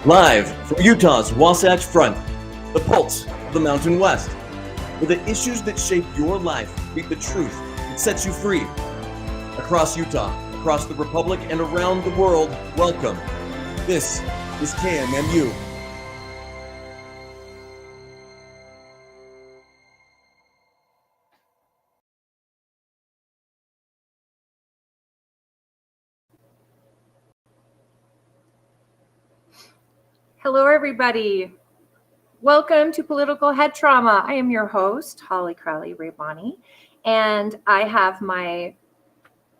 Live from Utah's Wasatch Front, the pulse of the Mountain West, where the issues that shape your life meet the truth that sets you free. Across Utah, across the Republic, and around the world, welcome. This is KMMU. Hello, everybody. Welcome to Political Head Trauma. I am your host, Holly Crowley-Rayboni, and I have my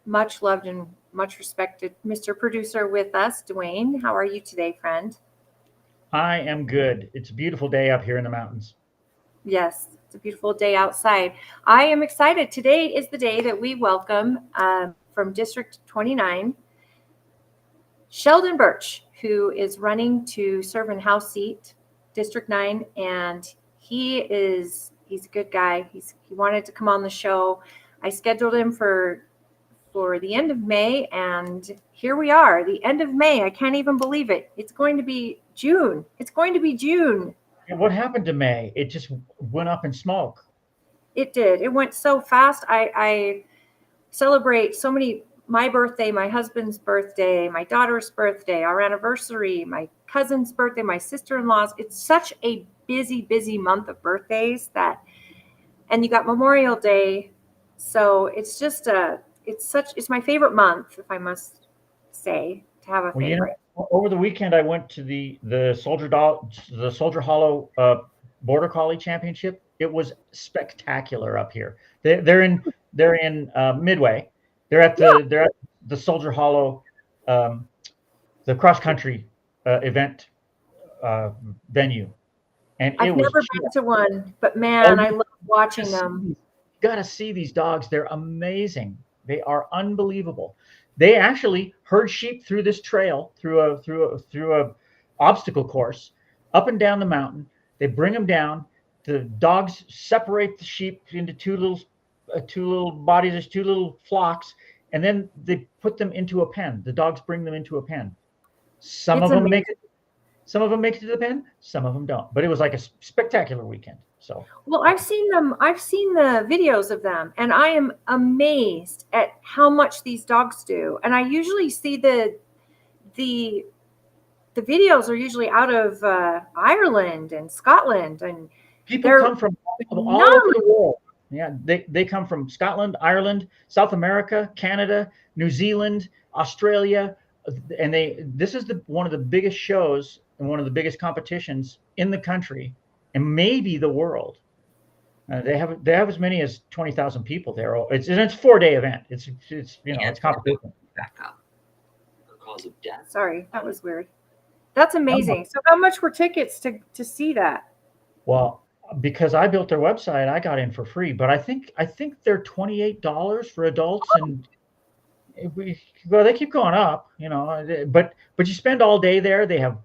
much loved and much respected Mr. Producer with us, Dwayne. How are you today, friend? I am good. It's a beautiful day up here in the mountains. Yes, it's a beautiful day outside. I am excited. Today is the day that we welcome from District 29, Sheldon Birch, who is running to serve in House seat, District 9, and he's a good guy. He wanted to come on the show. I scheduled him for the end of May, and here we are, the end of May. I can't even believe it. It's going to be June. And what happened to May? It just went up in smoke. It did. It went so fast. I celebrate so many. My birthday, my husband's birthday, my daughter's birthday, our anniversary, my cousin's birthday, my sister-in-law's. It's such a busy month of birthdays and you got Memorial Day. So it's just it's my favorite month, if I must say, to have a favorite. Over the weekend, I went to the Soldier Hollow Border Collie Championship. It was spectacular up here. They're in Midway. They're at the Soldier Hollow, the cross country event venue, and I've never been to one, but man, I love watching them. You got to see these dogs. They're amazing. They are unbelievable. They actually herd sheep through this trail, through a obstacle course, up and down the mountain. They bring them down. The dogs separate the sheep into two little bodies. There's two little flocks. And then they put them into a pen. The dogs bring them into a pen. Some of them make it to the pen. Some of them don't. But it was like a spectacular weekend. So well, I've seen them. I've seen the videos of them, and I am amazed at how much these dogs do. And I usually see the videos are usually out of Ireland and Scotland, and people come from all over the world. Yeah, they come from Scotland, Ireland, South America, Canada, New Zealand, Australia, and this is one of the biggest shows and one of the biggest competitions in the country and maybe the world. They have as many as 20,000 people there. It's a 4-day event. It's it's competition. Back up for cause of death. Sorry, that was weird. That's amazing. So how much were tickets to see that? Well, because I built their website, I got in for free. But I think they're $28 for adults, and they keep going up, But you spend all day there. They have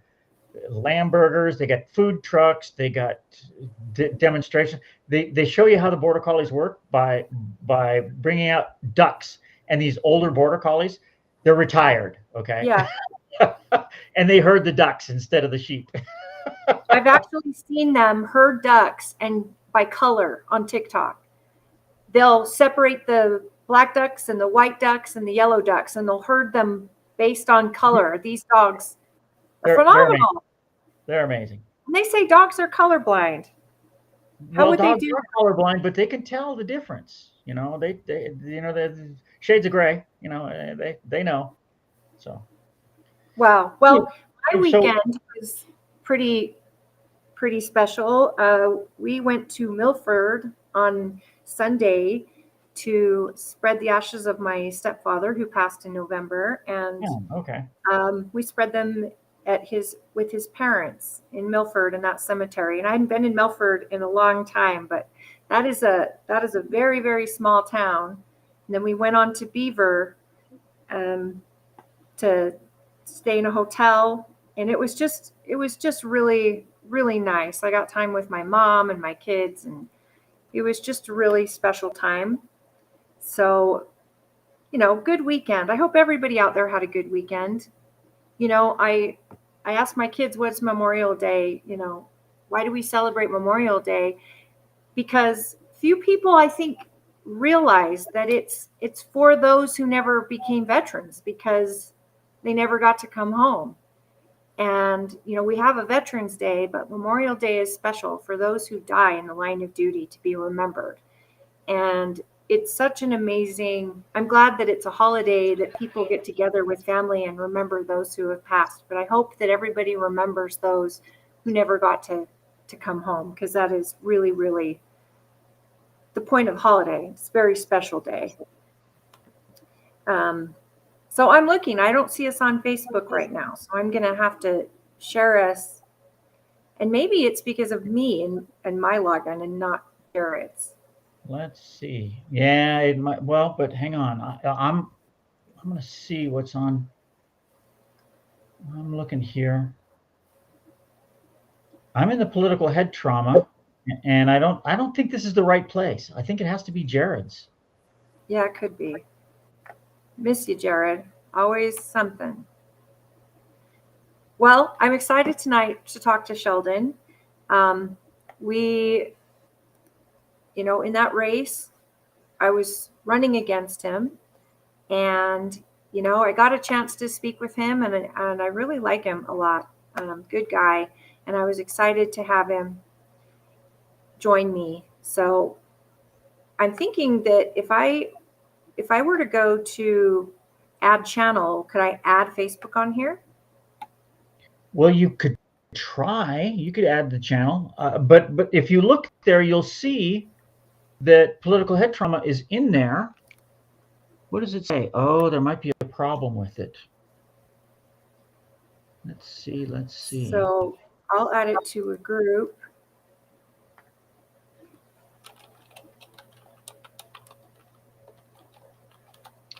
lamb burgers, they got food trucks, they got demonstrations. They show you how the border collies work by bringing out ducks, and these older border collies, they're retired, okay? Yeah. And they herd the ducks instead of the sheep. I've actually seen them herd ducks and by color on TikTok. They'll separate the black ducks and the white ducks and the yellow ducks, and they'll herd them based on color. These dogs are phenomenal. They're amazing. And they say dogs are colorblind. How would they do? Dogs are colorblind, but they can tell the difference. They're shades of gray. They know. So. Wow. Well, my weekend was pretty special. We went to Milford on Sunday to spread the ashes of my stepfather, who passed in November, and we spread them with his parents in Milford in that cemetery. And I hadn't been in Milford in a long time, but that is a very, very small town. And then we went on to Beaver to stay in a hotel, and it was just really, really nice. I got time with my mom and my kids, and it was just a really special time. So, good weekend. I hope everybody out there had a good weekend. I I asked my kids, what's Memorial Day? You know, why do we celebrate Memorial Day? Because few people, I think, realize that it's for those who never became veterans because they never got to come home. And, you know, we have a Veterans Day, but Memorial Day is special for those who die in the line of duty to be remembered. And it's such an amazing, I'm glad that it's a holiday that people get together with family and remember those who have passed. But I hope that everybody remembers those who never got to come home, because that is really, really the point of holiday. It's a very special day. So I'm looking, I don't see us on Facebook right now. So I'm going to have to share us. And maybe it's because of me and my login and not Jared's. Let's see. Yeah, it might. Well, but hang on. I'm going to see what's on. I'm looking here. I'm in the political head trauma, and I don't think this is the right place. I think it has to be Jared's. Yeah, it could be. Miss you, Jared. Always something. Well, I'm excited tonight to talk to Sheldon. We, you know, in that race, I was running against him, and, you know, I got a chance to speak with him, and I really like him a lot. Good guy. And I was excited to have him join me. So I'm thinking that if I were to go to add channel, could I add Facebook on here? Well, you could try. You could add the channel, but if you look there, you'll see that political head trauma is in there. What does it say? Oh, there might be a problem with it. Let's see. Let's see. So I'll add it to a group.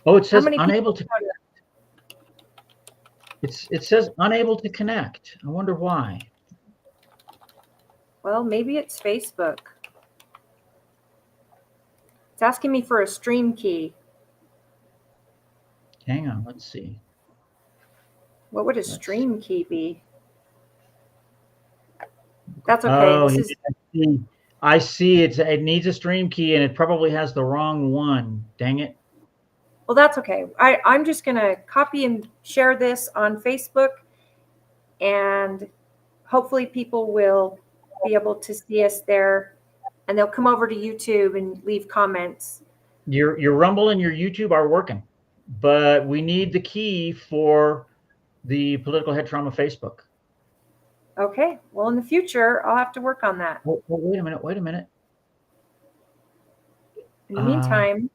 Oh, it says many unable to connect. It says unable to connect. I wonder why. Well, maybe it's Facebook. It's asking me for a stream key. Hang on, let's see. What would a Let's stream key be? That's Oh, okay. I see. It needs a stream key, and it probably has the wrong one. Dang it. Well, that's okay. I'm just going to copy and share this on Facebook, and hopefully people will be able to see us there, and they'll come over to YouTube and leave comments. Your Rumble and your YouTube are working, but we need the key for the Political Head Trauma Facebook. Okay. Well, in the future, I'll have to work on that. Well, wait a minute. In the meantime,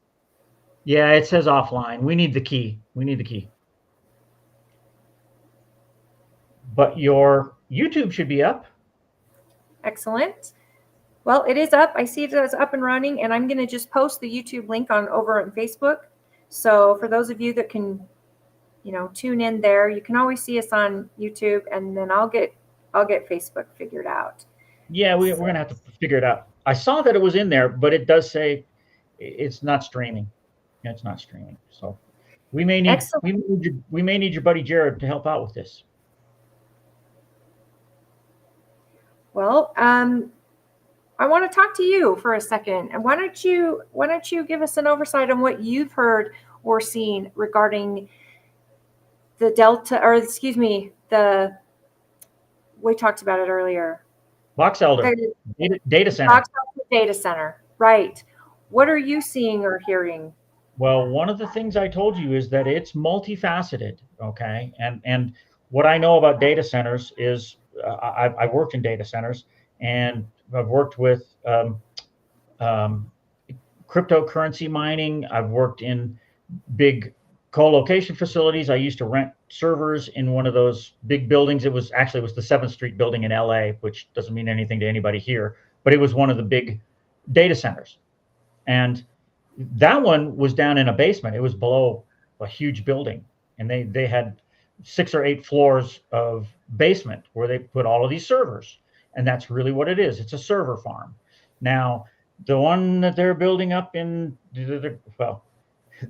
yeah, it says offline. We need the key. But your YouTube should be up. excellent. Well, it is up. I see it is up and running, and I'm going to just post the YouTube link over on Facebook. So for those of you that can, you know, tune in there, you can always see us on YouTube, and then I'll get Facebook figured out. Yeah, we're going to have to figure it out. I saw that it was in there, but it does say it's not streaming. Yeah, it's not streaming. So we may need your buddy Jared to help out with this. Well, I want to talk to you for a second. And why don't you give us an oversight on what you've heard or seen regarding the we talked about it earlier. Box Elder data center. Box Elder data center. Right. What are you seeing or hearing? Well, one of the things I told you is that it's multifaceted. Okay. And what I know about data centers is I've worked in data centers, and I've worked with cryptocurrency mining. I've worked in big co-location facilities. I used to rent servers in one of those big buildings. It was the 7th Street building in LA, which doesn't mean anything to anybody here, but it was one of the big data centers. And that one was down in a basement. It was below a huge building, and they had 6 or 8 floors of basement where they put all of these servers. And that's really what it is. It's a server farm. Now, the one that they're building up in,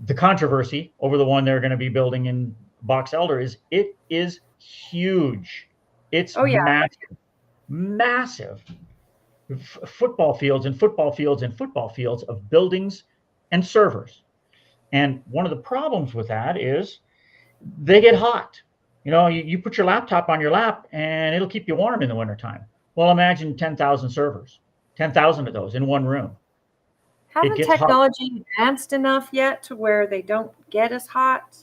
the controversy over the one they're going to be building in Box Elder is huge. It's Oh, yeah. massive, massive. Football fields and football fields and football fields of buildings and servers. And one of the problems with that is they get hot. You put your laptop on your lap and it'll keep you warm in the wintertime. Well, imagine 10,000 servers, 10,000 of those in one room. Haven't gets hot. technology advanced enough yet to where they don't get as hot?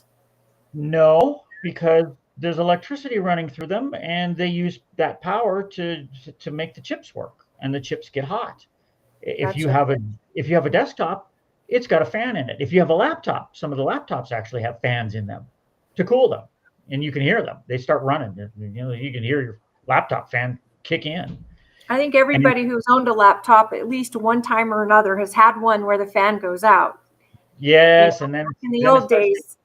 No, because there's electricity running through them and they use that power to make the chips work, and the chips get hot. If you Gotcha. have a desktop, it's got a fan in it. If you have a laptop, some of the laptops actually have fans in them to cool them, and you can hear them. They start running. You can hear your laptop fan kick in. I think everybody who's owned a laptop at least one time or another has had one where the fan goes out. Yes, and then In the then old days,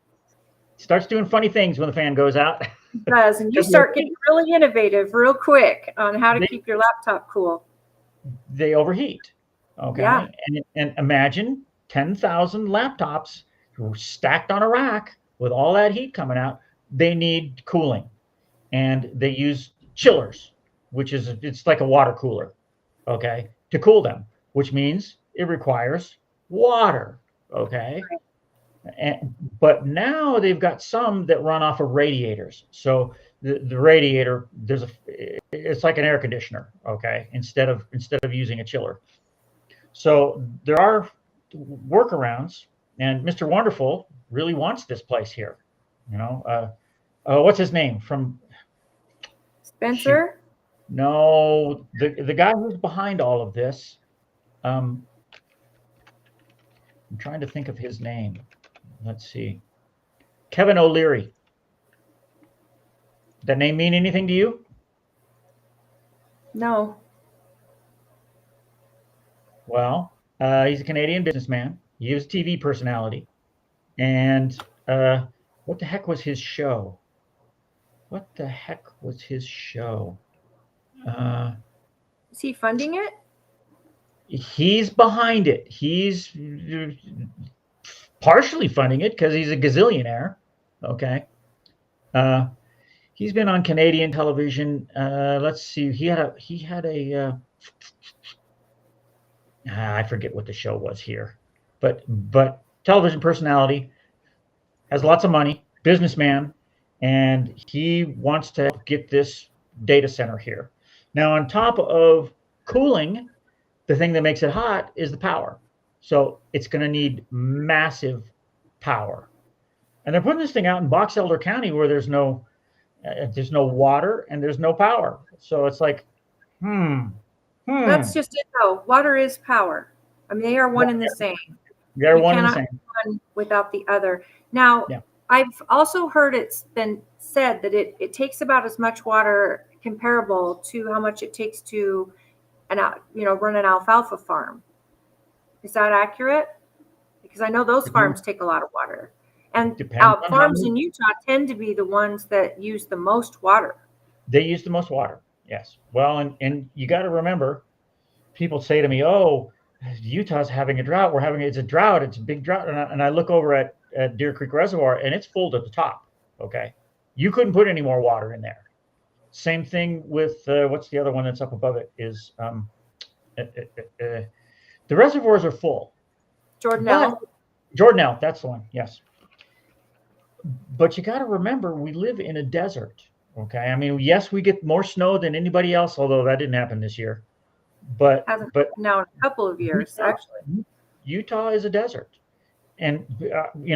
starts doing funny things when the fan goes out. it does, and you start getting really innovative real quick on how to keep your laptop cool. They overheat. Okay. Yeah. And imagine 10,000 laptops stacked on a rack with all that heat coming out. They need cooling, and they use chillers, it's like a water cooler, okay, to cool them, which means it requires water. Okay. But now they've got some that run off of radiators. So the radiator, it's like an air conditioner, okay, instead of using a chiller. So there are workarounds, and Mr. Wonderful really wants this place here. What's his name from Spencer? No, the guy who's behind all of this. I'm trying to think of his name. Let's see. Kevin O'Leary. That name mean anything to you? No. Well, he's a Canadian businessman. He was a TV personality. And what the heck was his show? Is he funding it? He's behind it. He's partially funding it because he's a gazillionaire. Okay. He's been on Canadian television. Let's see. He had a I forget what the show was here, but television personality, has lots of money, businessman, and he wants to get this data center here. Now, on top of cooling, the thing that makes it hot is the power. So it's going to need massive power. And they're putting this thing out in Box Elder County where there's no water and there's no power. So it's like, That's just it, though. Water is power. I mean, they are one and the same. They're You one and the cannot same. one without the other. Now, Yeah. I've also heard it's been said that it takes about as much water comparable to how much it takes to run an alfalfa farm. Is that accurate? Because I know those farms take a lot of water. And Depends on farms how in Utah tend to be the ones that use the most water. They use the most water. Yes. Well, and you got to remember, people say to me, "Oh, Utah's having a drought. It's a drought. It's a big drought." And I look over at Deer Creek Reservoir, and it's full to the top. Okay. You couldn't put any more water in there. Same thing with what's the other one that's up above it is the reservoirs are full. Jordanelle. Jordanelle, that's the one. Yes. But you got to remember, we live in a desert. Okay. I mean, yes, we get more snow than anybody else, although that didn't happen this year. But Now in a couple of years, actually. Utah is a desert. And,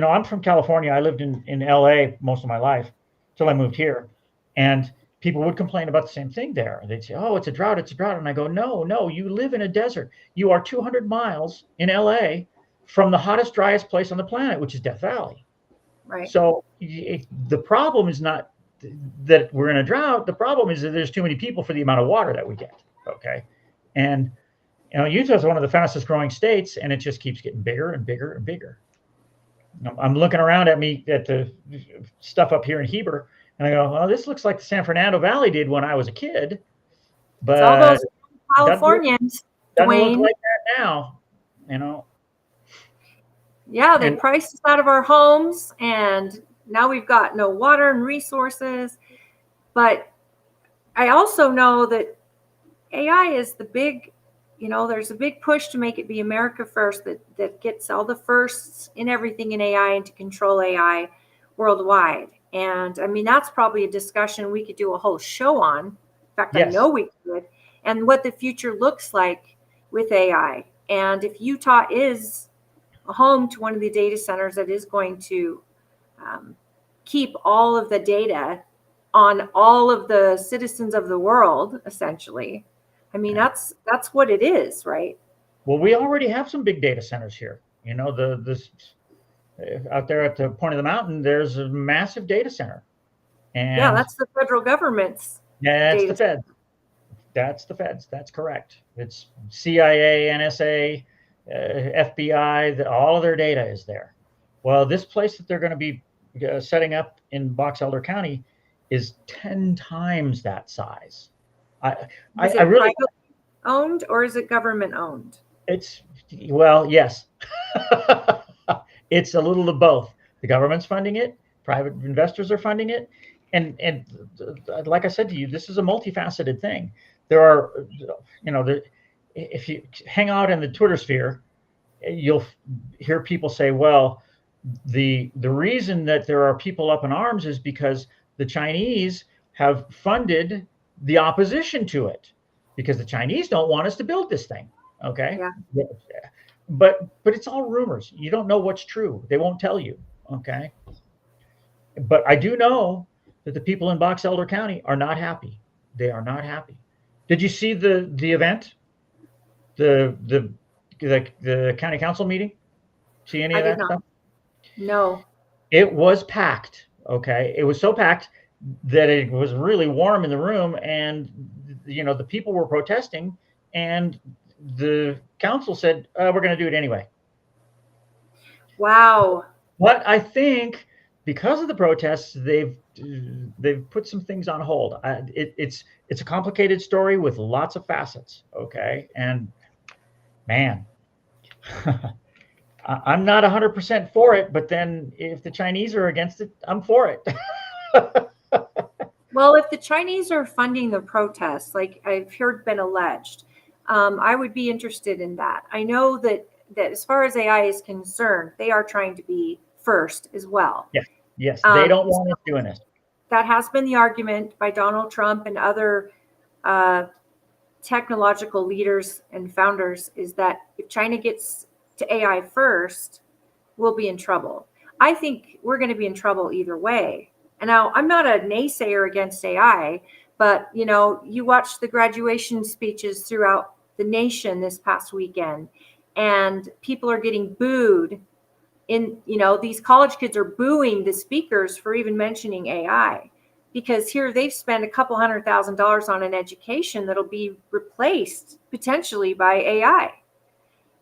I'm from California. I lived in LA most of my life till I moved here. And people would complain about the same thing there. They'd say, "Oh, it's a drought. It's a drought." And I go, no, you live in a desert. You are 200 miles in LA from the hottest, driest place on the planet, which is Death Valley. Right. So the problem is not that we're in a drought. The problem is that there's too many people for the amount of water that we get. Okay. And, Utah is one of the fastest growing states, and it just keeps getting bigger and bigger and bigger. I'm looking around at the stuff up here in Heber, and I go, "Oh, this looks like the San Fernando Valley did when I was a kid." But It's all those Californians, doesn't Dwayne. look like that now, Yeah, they And- priced us out of our homes, and now we've got no water and resources. But I also know that AI is the big, there's a big push to make it be America first, that gets all the firsts in everything in AI and to control AI worldwide. And I mean, that's probably a discussion we could do a whole show on. In fact, I Yes. know we could, and what the future looks like with AI. And if Utah is a home to one of the data centers that is going to keep all of the data on all of the citizens of the world, essentially. I mean, that's what it is, right? Well, we already have some big data centers here. This out there at the point of the mountain, there's a massive data center. And yeah, that's the federal government's that's data the Fed. That's the Feds. That's correct. It's CIA, NSA, FBI. All of their data is there. Well, this place that they're going to be setting up in Box Elder County is 10 times that size. Is I it really, privately owned or is it government owned? well, yes. It's a little of both. The government's funding it, private investors are funding it. And like I said to you, this is a multifaceted thing. There are, if you hang out in the Twitter sphere, you'll hear people say, well, the reason that there are people up in arms is because the Chinese have funded the opposition to it, because the Chinese don't want us to build this thing. Okay. Yeah. But it's all rumors. You don't know what's true. They won't tell you. Okay. But I do know that the people in Box Elder County are not happy. They are not happy. Did you see the event? The county council meeting? See any of that stuff? No. It was packed. Okay. It was so packed that it was really warm in the room, and the people were protesting, and the council said, we're going to do it anyway. Wow. But I think because of the protests, they've put some things on hold. It's a complicated story with lots of facets. Okay. And man, I'm not 100% for it, but then if the Chinese are against it, I'm for it. Well, if the Chinese are funding the protests, like I've heard been alleged, I would be interested in that. I know that as far as AI is concerned, they are trying to be first as well. Yes, they don't want us doing this. That has been the argument by Donald Trump and other technological leaders and founders, is that if China gets to AI first, we'll be in trouble. I think we're going to be in trouble either way. And now I'm not a naysayer against AI, but you watch the graduation speeches throughout the nation this past weekend, and people are getting booed. These college kids are booing the speakers for even mentioning AI, because here they've spent a couple $100,000 on an education that'll be replaced potentially by AI,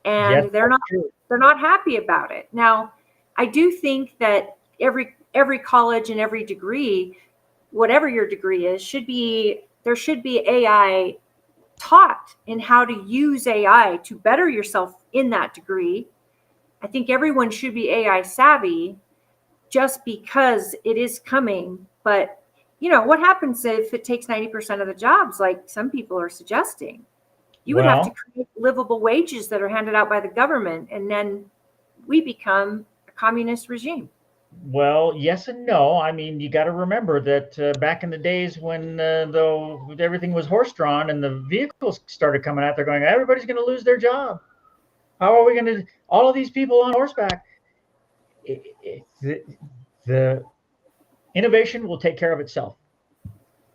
and Yes, they're not happy about it. Now, I do think that every college and every degree, whatever your degree is, there should be AI taught in how to use AI to better yourself in that degree. I think everyone should be AI savvy, just because it is coming. But what happens if it takes 90% of the jobs, like some people are suggesting? You would have to create livable wages that are handed out by the government, and then we become a communist regime. Well, yes and no. I mean, you got to remember that back in the days when everything was horse-drawn and the vehicles started coming out, they're going, everybody's going to lose their job. How are we going to, all of these people on horseback? The innovation will take care of itself.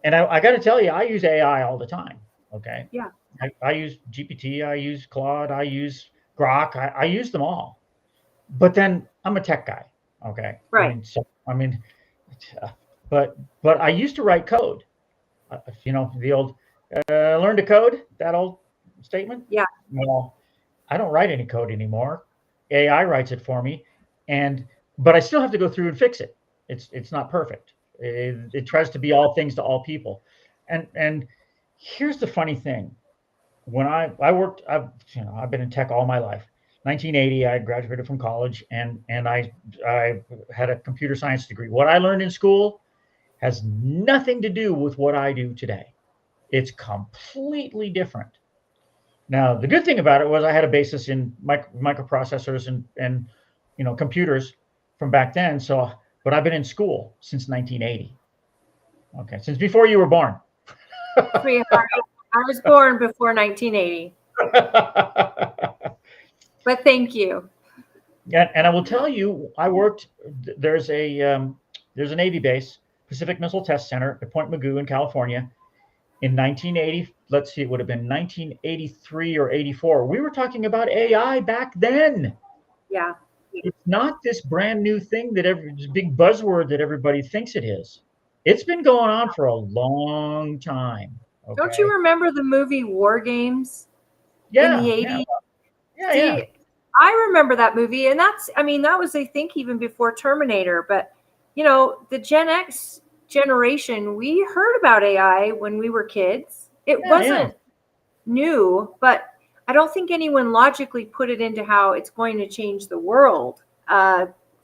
And I got to tell you, I use AI all the time. Okay. Yeah. I use GPT, I use Claude, I use Grok, I use them all. But then I'm a tech guy. Okay. Right. But I used to write code. The old learn to code, that old statement. Yeah. Well, I don't write any code anymore. AI writes it for me, but I still have to go through and fix it. It's not perfect. It tries to be all things to all people. And here's the funny thing. When I've been in tech all my life. 1980, I graduated from college, and I had a computer science degree. What I learned in school has nothing to do with what I do today. It's completely different. Now, the good thing about it was I had a basis in microprocessors and computers from back then. So, but I've been in school since 1980. Okay, since before you were born. Sweetheart, I was born before 1980, but thank you. And I will tell you, I worked. There's a Navy base, Pacific Missile Test Center at Point Mugu in California, in 1980. Let's see, it would have been 1983 or 84. We were talking about AI back then. Yeah. It's not this brand new thing this big buzzword that everybody thinks it is. It's been going on for a long time. Okay? Don't you remember the movie War Games in the 80s? Yeah. See, I remember that movie, and that was, I think, even before Terminator. But, the Gen X generation, we heard about AI when we were kids. It wasn't new, but I don't think anyone logically put it into how it's going to change the world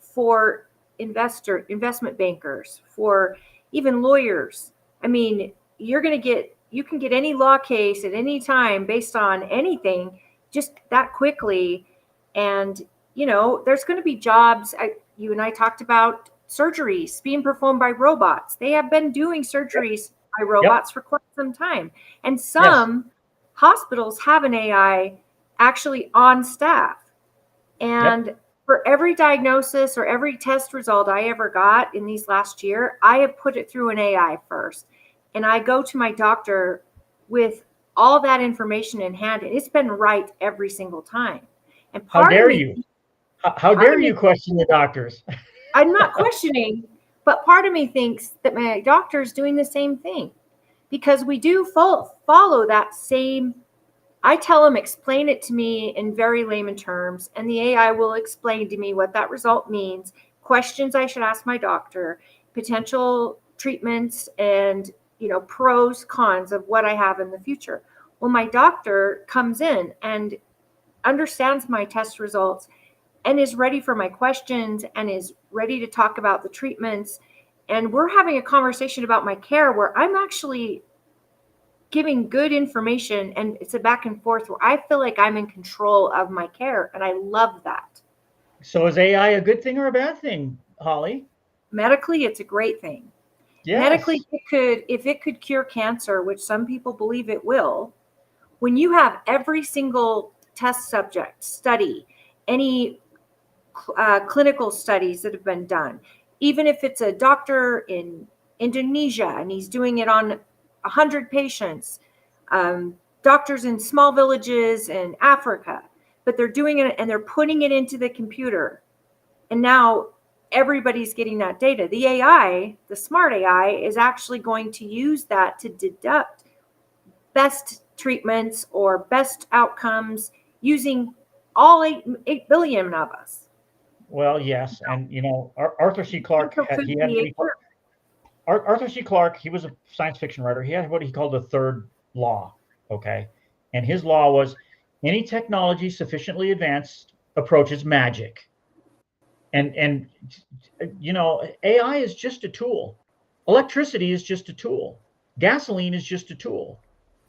for investment bankers, for even lawyers. I mean, you can get any law case at any time based on anything just that quickly. And, there's going to be jobs. You and I talked about surgeries being performed by robots. They have been doing surgeries by robots for quite some time. And some hospitals have an AI actually on staff. And for every diagnosis or every test result I ever got in these last year, I have put it through an AI first. And I go to my doctor with all that information in hand, and it's been right every single time. And How dare you question the doctors? I'm not questioning, but part of me thinks that my doctor is doing the same thing, because we do follow that same. I tell them, explain it to me in very layman terms, and the AI will explain to me what that result means, questions I should ask my doctor, potential treatments, and pros, cons of what I have in the future. Well, my doctor comes in and understands my test results and is ready for my questions and is ready to talk about the treatments. And we're having a conversation about my care where I'm actually giving good information, and it's a back and forth where I feel like I'm in control of my care, and I love that. So is AI a good thing or a bad thing, Holly? Medically, it's a great thing. Yes. Medically, if it could cure cancer, which some people believe it will, when you have every single test subject study, any clinical studies that have been done, even if it's a doctor in Indonesia and he's doing it on 100 patients, doctors in small villages in Africa, but they're doing it and they're putting it into the computer. And now everybody's getting that data. The AI, the smart AI, is actually going to use that to deduct best treatments or best outcomes using all 8 billion of us. Well, yes. And, Arthur C. Clarke, Arthur C. Clarke, he was a science fiction writer. He had what he called the third law. Okay. And his law was any technology sufficiently advanced approaches magic. And AI is just a tool. Electricity is just a tool. Gasoline is just a tool.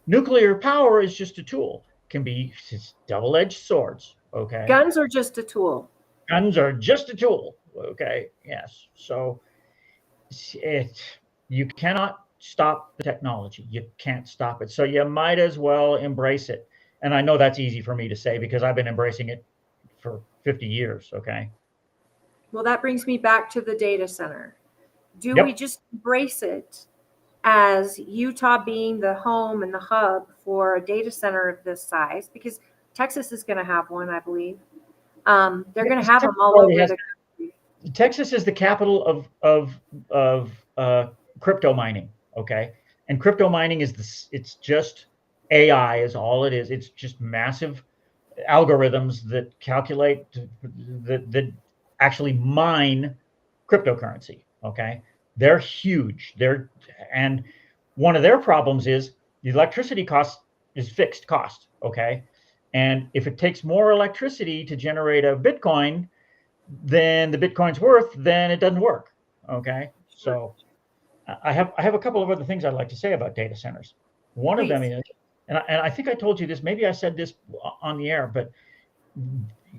Nuclear power is just a tool. Can be double-edged swords. Okay. Guns are just a tool. Guns are just a tool. Okay. Yes. So you cannot stop the technology. You can't stop it. So you might as well embrace it. And I know that's easy for me to say because I've been embracing it for 50 years. Okay. Well, that brings me back to the data center. Do we just embrace it as Utah being the home and the hub for a data center of this size? Because Texas is going to have one, I believe. They're going to have them all over the country. Texas is the capital of crypto mining. Okay. And crypto mining it's just AI is all it is. It's just massive algorithms that calculate, that actually mine cryptocurrency. Okay. They're huge. And one of their problems is the electricity cost is fixed cost. Okay. And if it takes more electricity to generate a Bitcoin than the Bitcoin's worth, then it doesn't work. Okay. So I have a couple of other things I'd like to say about data centers. One of them Please. is, and I think I told you this, maybe I said this on the air, but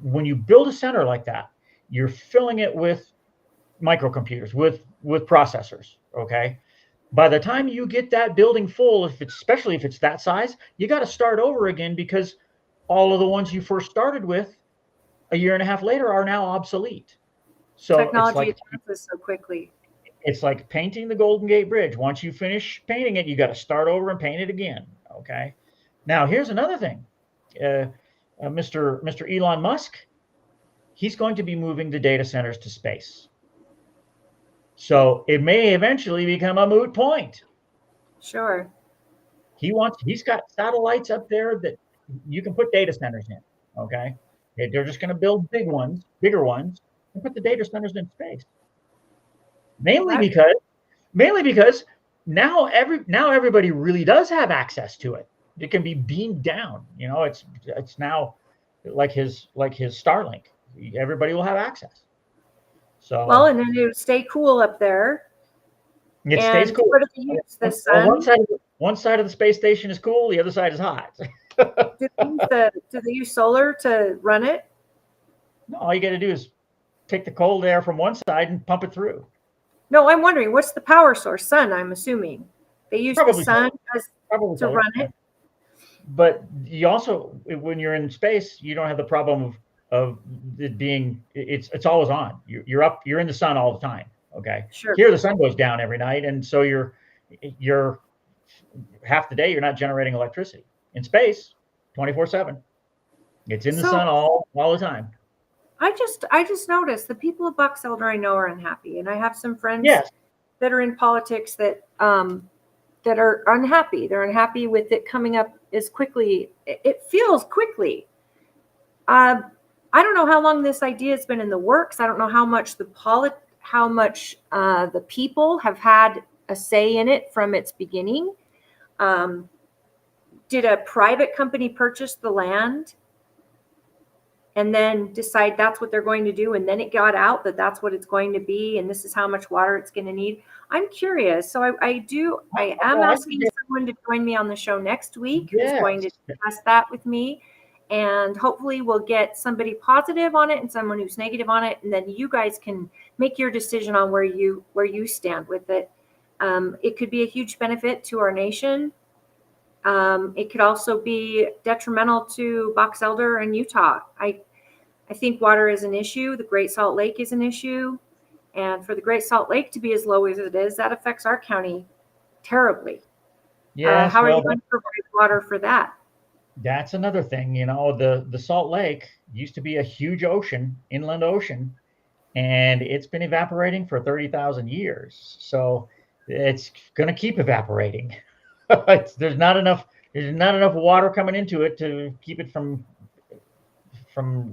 when you build a center like that, you're filling it with microcomputers, with processors. Okay. By the time you get that building full, especially if it's that size, you got to start over again, because all of the ones you first started with a year and a half later are now obsolete. So Technology advances so quickly. it's like painting the Golden Gate Bridge. Once you finish painting it, you got to start over and paint it again. Okay. Now here's another thing. Mr. Elon Musk, he's going to be moving the data centers to space. So it may eventually become a moot point. Sure. He's got satellites up there that you can put data centers in. Okay. They're just going to build bigger ones, and put the data centers in space. Mainly because now everybody really does have access to it. It can be beamed down. It's now like his Starlink. Everybody will have access. So Well, and then it stay cool up there. it stays cool. What do they use? The sun? One side of the space station is cool. The other side is hot. Do they use solar to run it? No, all you got to do is take the cold air from one side and pump it through. No, I'm wondering, what's the power source? Sun, I'm assuming. They use the sun to run it. But you also, when you're in space, you don't have the problem of it being, it's always on. You're in the sun all the time. Okay. Sure. Here the sun goes down every night, and so you're half the day you're not generating electricity. In space, 24/7. It's in the sun all the time. I just noticed the people of Box Elder I know are unhappy, and I have some friends that are in politics that are unhappy. They're unhappy with it coming up as quickly. It feels quickly. I don't know how long this idea has been in the works. I don't know how much the people have had a say in it from its beginning. Did a private company purchase the land and then decide that's what they're going to do, and then it got out that that's what it's going to be, and this is how much water it's going to need? I'm curious. So I am asking someone to join me on the show next week who's going to discuss that with me, and hopefully we'll get somebody positive on it and someone who's negative on it, and then you guys can make your decision on where you stand with it. It could be a huge benefit to our nation. It could also be detrimental to Box Elder and Utah. I think water is an issue. The Great Salt Lake is an issue. And for the Great Salt Lake to be as low as it is, that affects our county terribly. Yes, how are you going to provide water for that? That's another thing. The Salt Lake used to be a huge ocean, inland ocean, and it's been evaporating for 30,000 years. So it's going to keep evaporating. There's not enough water coming into it to keep it from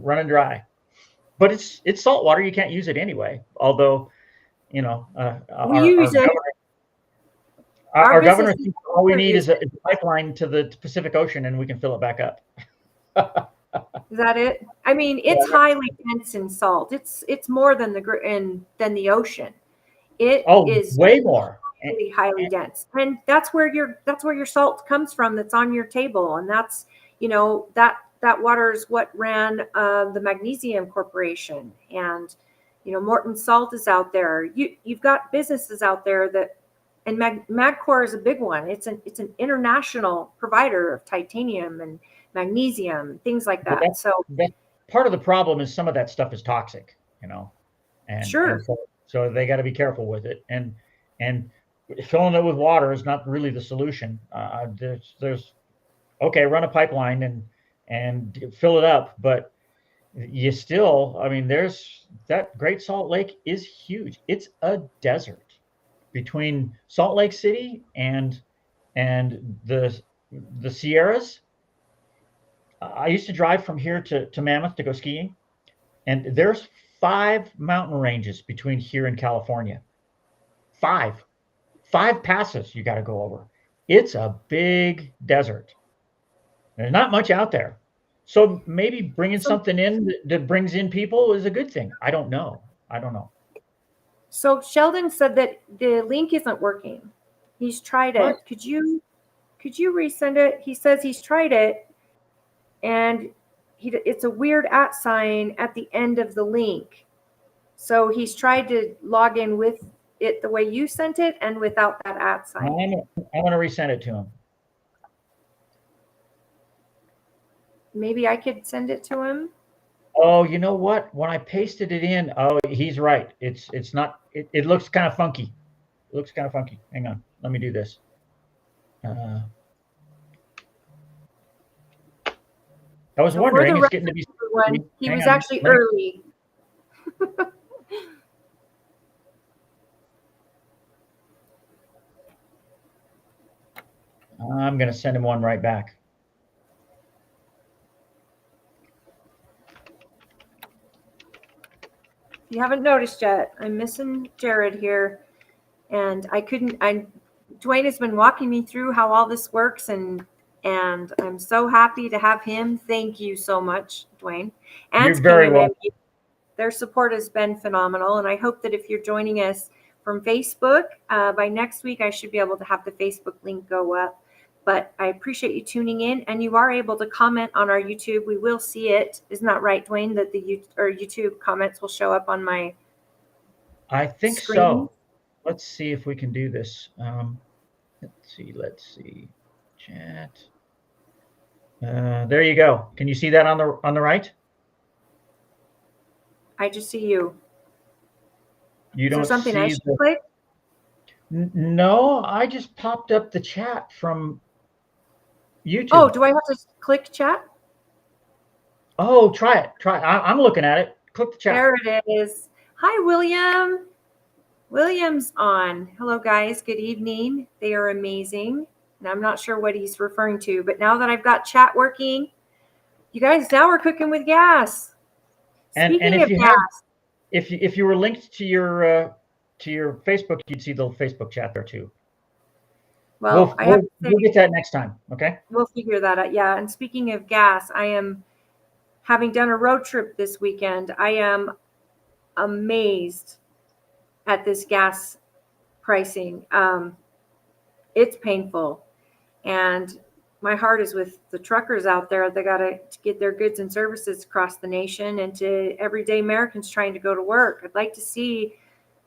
running dry. But it's salt water. You can't use it anyway. Although, our governor thinks all we need is a pipeline to the Pacific Ocean, and we can fill it back up. Is that it? I mean, it's highly dense in salt. It's more than the ocean. It is way more. Highly dense, and that's where your salt comes from. That's on your table, and that's that water is what ran the Magnesium Corporation, and Morton Salt is out there. You've got businesses out there that, and Magcor is a big one. It's an international provider of titanium and magnesium, things like that. That part of the problem is some of that stuff is toxic, and sure. And so they got to be careful with it, and filling it with water is not really the solution. There's run a pipeline and fill it up, but you still, there's that Great Salt Lake is huge. It's a desert between Salt Lake City and the Sierras. I used to drive from here to Mammoth to go skiing, and there's 5 mountain ranges between here and California. 5 passes you got to go over. It's a big desert. There's not much out there. So maybe bringing something in that brings in people is a good thing. I don't know. So Sheldon said that the link isn't working. He's tried it. Could you could you resend it? He says he's tried it, and it's a weird @ sign at the end of the link. So he's tried to log in with it the way you sent it and without that @ sign. I'm going to resend it to him. Maybe I could send it to him. Oh, you know what? When I pasted it in, oh, he's right. It's not. It looks kind of funky. It looks kind of funky. Hang on. Let me do this. I was So wondering. for the It's getting to be. one, he Hang was on. actually early. I'm going to send him one right back. If you haven't noticed yet, I'm missing Jared here, and Dwayne has been walking me through how all this works, and I'm so happy to have him. Thank you so much, Dwayne. And You're very welcome. Their support has been phenomenal, and I hope that if you're joining us from Facebook, by next week I should be able to have the Facebook link go up. But I appreciate you tuning in, and you are able to comment on our YouTube. We will see it. Isn't that right, Dwayne, that the YouTube comments will show up on my I think screen? so. Let's see if we can do this. Let's see. Chat. There you go. Can you see that on the right? I just see you. You don't Is there something see I should click? No, I just popped up the chat from YouTube. Oh, do I have to click chat? Oh, try it. I'm looking at it. Click the chat. There it is. Hi, William. William's on. Hello, guys. Good evening. They are amazing. And I'm not sure what he's referring to, but now that I've got chat working, you guys, now we're cooking with gas. Speaking And of gas. If you were linked to your Facebook, you'd see the Facebook chat there too. Well, we'll get that next time. Okay. We'll figure that out. Yeah. And speaking of gas, I am having done a road trip this weekend. I am amazed at this gas pricing. It's painful. And my heart is with the truckers out there. They got to get their goods and services across the nation, and to everyday Americans trying to go to work. I'd like to see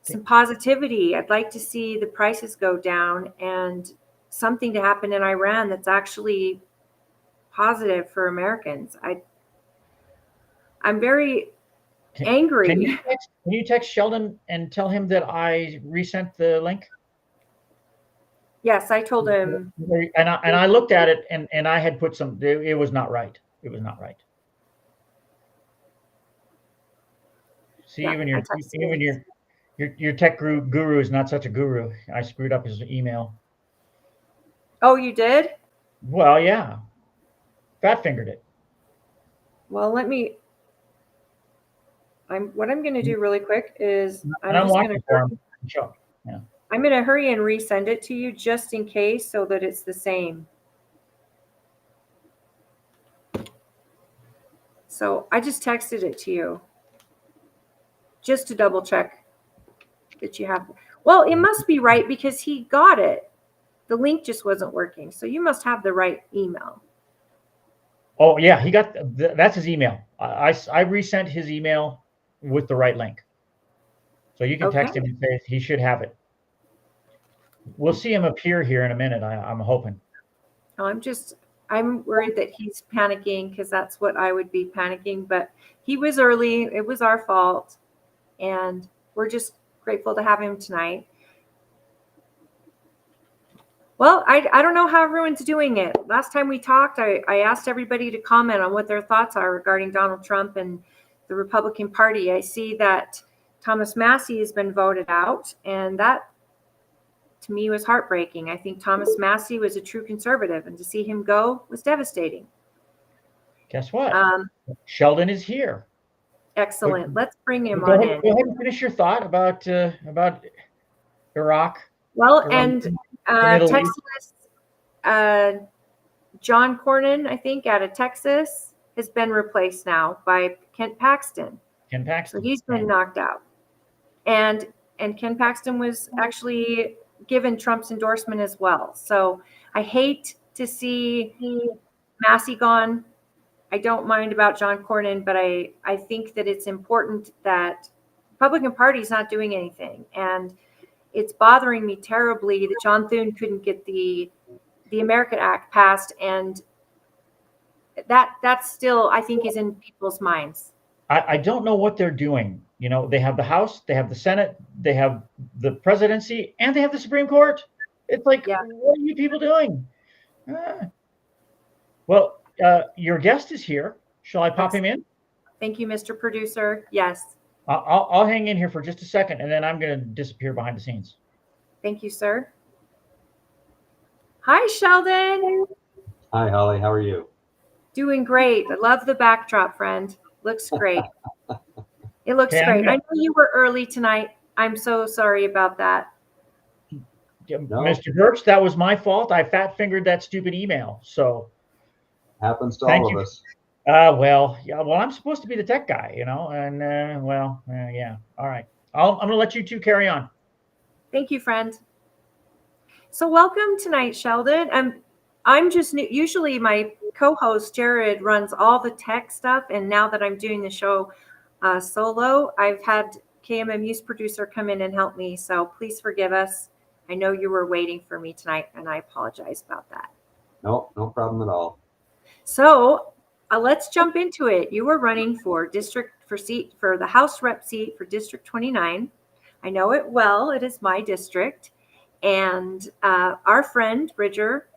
some positivity. I'd like to see the prices go down and something to happen in Iran that's actually positive for Americans. I'm very angry. Can you text Sheldon and tell him that I resent the link? Yes, I told him. And I looked at it, and I had put some. It was not right. It was not right. See, Yeah, even your tech guru is not such a guru. I screwed up his email. Oh, you did? Well, yeah. Fat fingered it. Well, what I'm going to do really quick is I'm watching for him. Sure. Yeah. I'm going to hurry and resend it to you just in case, so that it's the same. So I just texted it to you just to double check that you have. Well, it must be right because he got it. The link just wasn't working. So you must have the right email. Oh, yeah. He got that's his email. I resent his email with the right link. So you can text him and say he should have it. We'll see him appear here in a minute. I'm hoping. I'm worried that he's panicking, because that's what I would be panicking. But he was early. It was our fault. And we're just grateful to have him tonight. Well, I don't know how everyone's doing it. Last time we talked, I asked everybody to comment on what their thoughts are regarding Donald Trump and the Republican Party. I see that Thomas Massie has been voted out, and that to me was heartbreaking. I think Thomas Massie was a true conservative, and to see him go was devastating. Guess what? Sheldon is here. Excellent. Let's bring him Go on ahead, in. Go ahead and finish your thought about Iraq. Well, and Texas, John Cornyn, I think, out of Texas, has been replaced now by Kent Paxton. Ken Paxton. So he's been knocked out. And Ken Paxton was actually given Trump's endorsement as well. So I hate to see Massey gone. I don't mind about John Cornyn, but I think that it's important that the Republican Party is not doing anything. And it's bothering me terribly that John Thune couldn't get the American Act passed. And that still, I think, is in people's minds. I don't know what they're doing. You know, they have the House, they have the Senate, they have the presidency, and they have the Supreme Court. It's like, Yeah. What are you people doing? Well, your guest is here. Shall I pop him in? Thank you, Mr. Producer. Yes. I'll hang in here for just a second, and then I'm going to disappear behind the scenes. Thank you, sir. Hi, Sheldon. Hi, Holly. How are you? Doing great. I love the backdrop, friend. Looks great. It looks Okay, great. I know you were early tonight. I'm so sorry about that. Yeah, No. Mr. Birch, that was my fault. I fat fingered that stupid email. So, Happens to Thank all you. of us. well, I'm supposed to be the tech guy, you know, and yeah. All right. I'm going to let you two carry on. Thank you, friend. So welcome tonight, Sheldon. I'm just new. Usually my co-host Jared runs all the tech stuff, and now that I'm doing the show solo, I've had KMMU's producer come in and help me. So please forgive us. I know you were waiting for me tonight, and I apologize about that. No problem at all. So let's jump into it. You were running for the House Rep seat for District 29. I know it well. It is my district. And our friend, Bridger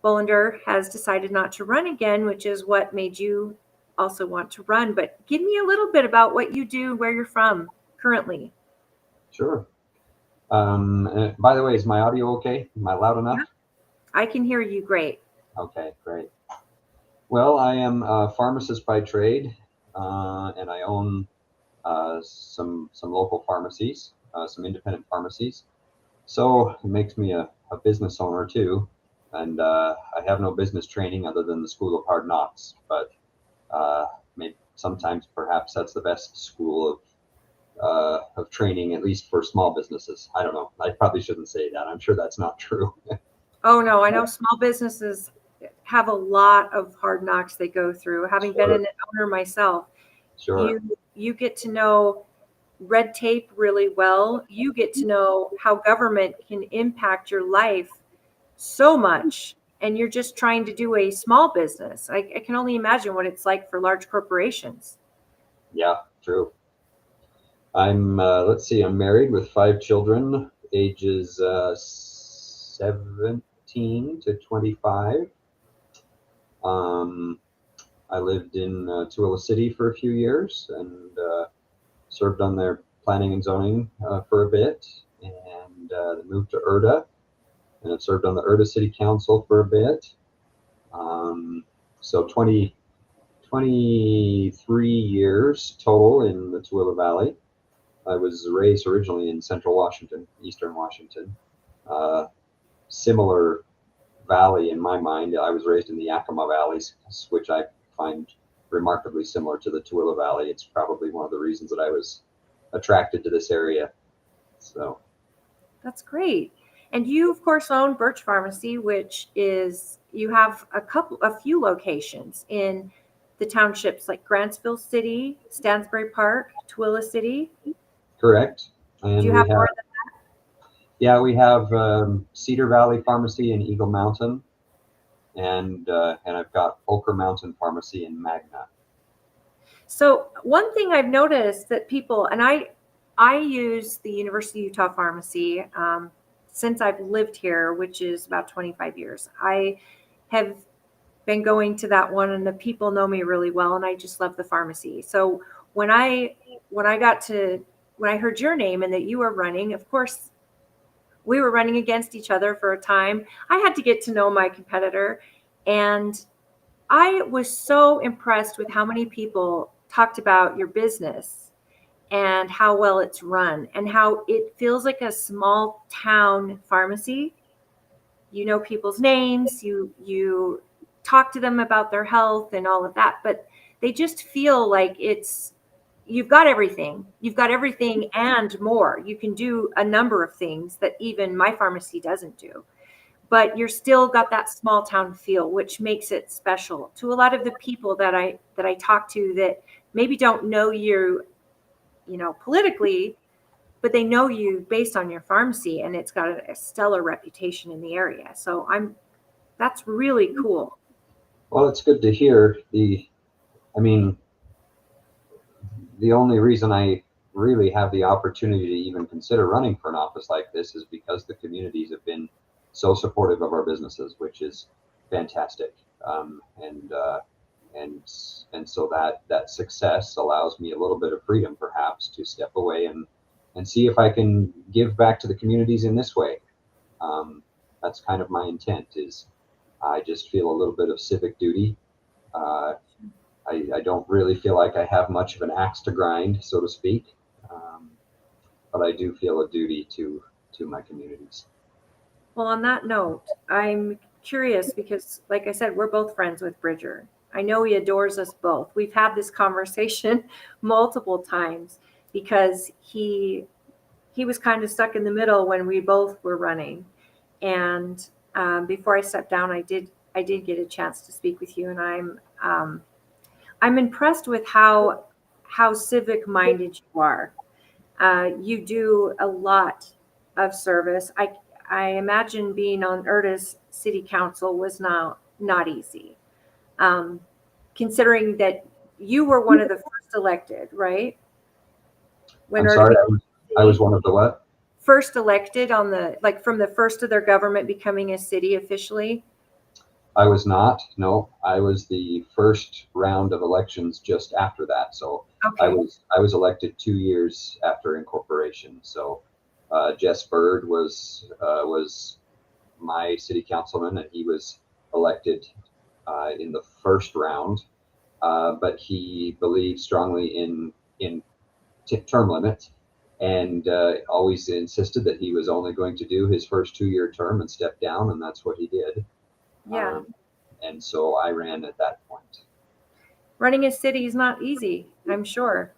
Bolander, has decided not to run again, which is what made you also want to run. But give me a little bit about what you do, where you're from currently. Sure. By the way, is my audio okay? Am I loud enough? Yeah. I can hear you great. Okay, great. Well, I am a pharmacist by trade, and I own some local pharmacies, some independent pharmacies. So it makes me a business owner too. And I have no business training other than the School of Hard Knocks, but maybe sometimes perhaps that's the best school of training, at least for small businesses. I don't know. I probably shouldn't say that. I'm sure that's not true. Oh, no, I know small businesses have a lot of hard knocks they go through. Having been an owner myself, Sure. you get to know red tape really well. You get to know how government can impact your life so much, and you're just trying to do a small business. I can only imagine what it's like for large corporations. Yeah, true. I'm let's see, I'm married with 5 children, ages 17 to 25. I lived in Tooele City for a few years and served on their planning and zoning for a bit, and moved to Erda, and I've served on the Erda City Council for a bit. So 23 years total in the Tooele Valley. I was raised originally in Central Washington, Eastern Washington. Similar valley in my mind. I was raised in the Yakima Valleys, which I find remarkably similar to the Tooele Valley. It's probably one of the reasons that I was attracted to this area. So That's great. And you, of course, own Birch Pharmacy, which is, you have a few locations in the townships like Grantsville City, Stansbury Park, Tooele City. correct. And Do you have more than yeah, we have Cedar Valley Pharmacy in Eagle Mountain, and I've got Ochre Mountain Pharmacy in Magna. So one thing I've noticed that people, and I use the University of Utah Pharmacy since I've lived here, which is about 25 years. I have been going to that one, and the people know me really well, and I just love the pharmacy. So when I heard your name and that you were running, of course, we were running against each other for a time. I had to get to know my competitor, and I was so impressed with how many people talked about your business and how well it's run and how it feels like a small town pharmacy. You know people's names, you talk to them about their health and all of that, but they just feel like you've got everything. You've got everything and more. You can do a number of things that even my pharmacy doesn't do. but you're still got that small town feel, which makes it special to a lot of the people that I talk to that maybe don't know you, politically, but they know you based on your pharmacy, and it's got a stellar reputation in the area. So that's really cool. Well, it's good to hear. I mean, the only reason I really have the opportunity to even consider running for an office like this is because the communities have been so supportive of our businesses, which is fantastic. And so that success allows me a little bit of freedom, perhaps, to step away and see if I can give back to the communities in this way. That's kind of my intent. Is I just feel a little bit of civic duty. I don't really feel like I have much of an axe to grind, so to speak, but I do feel a duty to my communities. Well, on that note, I'm curious because, like I said, we're both friends with Bridger. I know he adores us both. We've had this conversation multiple times because he was kind of stuck in the middle when we both were running. And before I stepped down, I did get a chance to speak with you, and I'm impressed with how civic minded you are. You do a lot of service. I imagine being on Erda's city council was not easy, considering that you were one of the first elected, right? I'm sorry, I was one of the what? First elected on from the first of their government becoming a city officially. I was not. No, I was the first round of elections just after that. So okay. I was elected 2 years after incorporation. So Jess Bird was my city councilman, and he was elected in the first round. But he believed strongly in term limit, and always insisted that he was only going to do his first 2-year term and step down, and that's what he did. Yeah. And so I ran at that point. Running a city is not easy, I'm sure,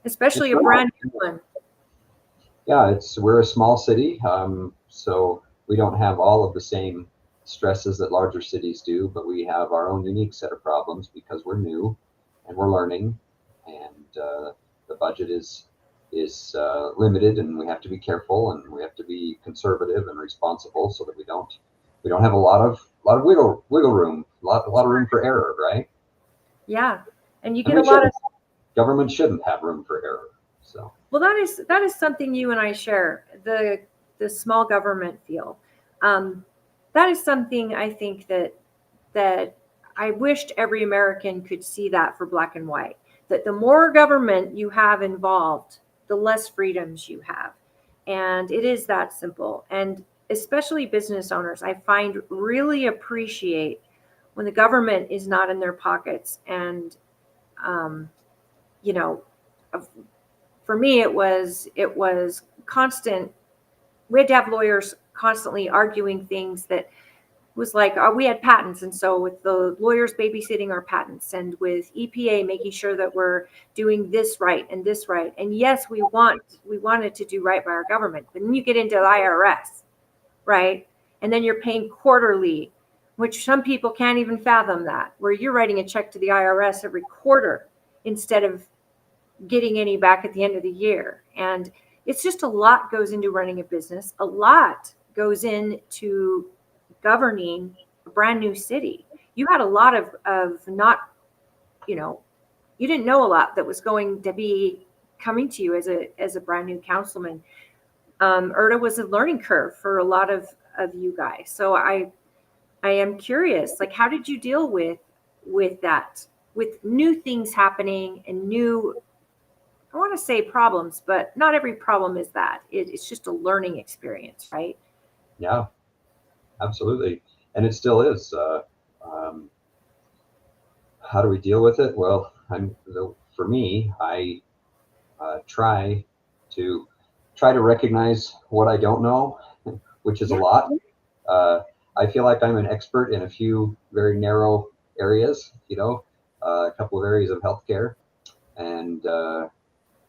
especially a brand new one. Yeah, we're a small city, so we don't have all of the same stresses that larger cities do, but we have our own unique set of problems because we're new and we're learning, and the budget is limited, and we have to be careful, and we have to be conservative and responsible so that we don't have a lot of wiggle room, a lot of room for error, right? Yeah, and you get a lot of government shouldn't have room for error. So well, that is something you and I share, the small government feel. That is something I think that I wished every American could see that for black and white. That the more government you have involved, the less freedoms you have, and it is that simple. And especially business owners, I find really appreciate when the government is not in their pockets. And, for me, it was constant. We had to have lawyers constantly arguing things that was like, we had patents. And so with the lawyers babysitting our patents, and with EPA making sure that we're doing this right and this right. And yes, we wanted to do right by our government, but then you get into the IRS. Right? And then you're paying quarterly, which some people can't even fathom that, where you're writing a check to the IRS every quarter instead of getting any back at the end of the year. And it's just a lot goes into running a business. A lot goes into governing a brand new city. You had a lot of not, you didn't know a lot that was going to be coming to you as a brand new councilman. Erda was a learning curve for a lot of you guys. So I am curious, like, how did you deal with that, with new things happening and new, I want to say problems, but not every problem is that. It's just a learning experience, right? Yeah, absolutely. And it still is. How do we deal with it? Well, for me, I try to recognize what I don't know, which is a lot. I feel like I'm an expert in a few very narrow areas, a couple of areas of healthcare, and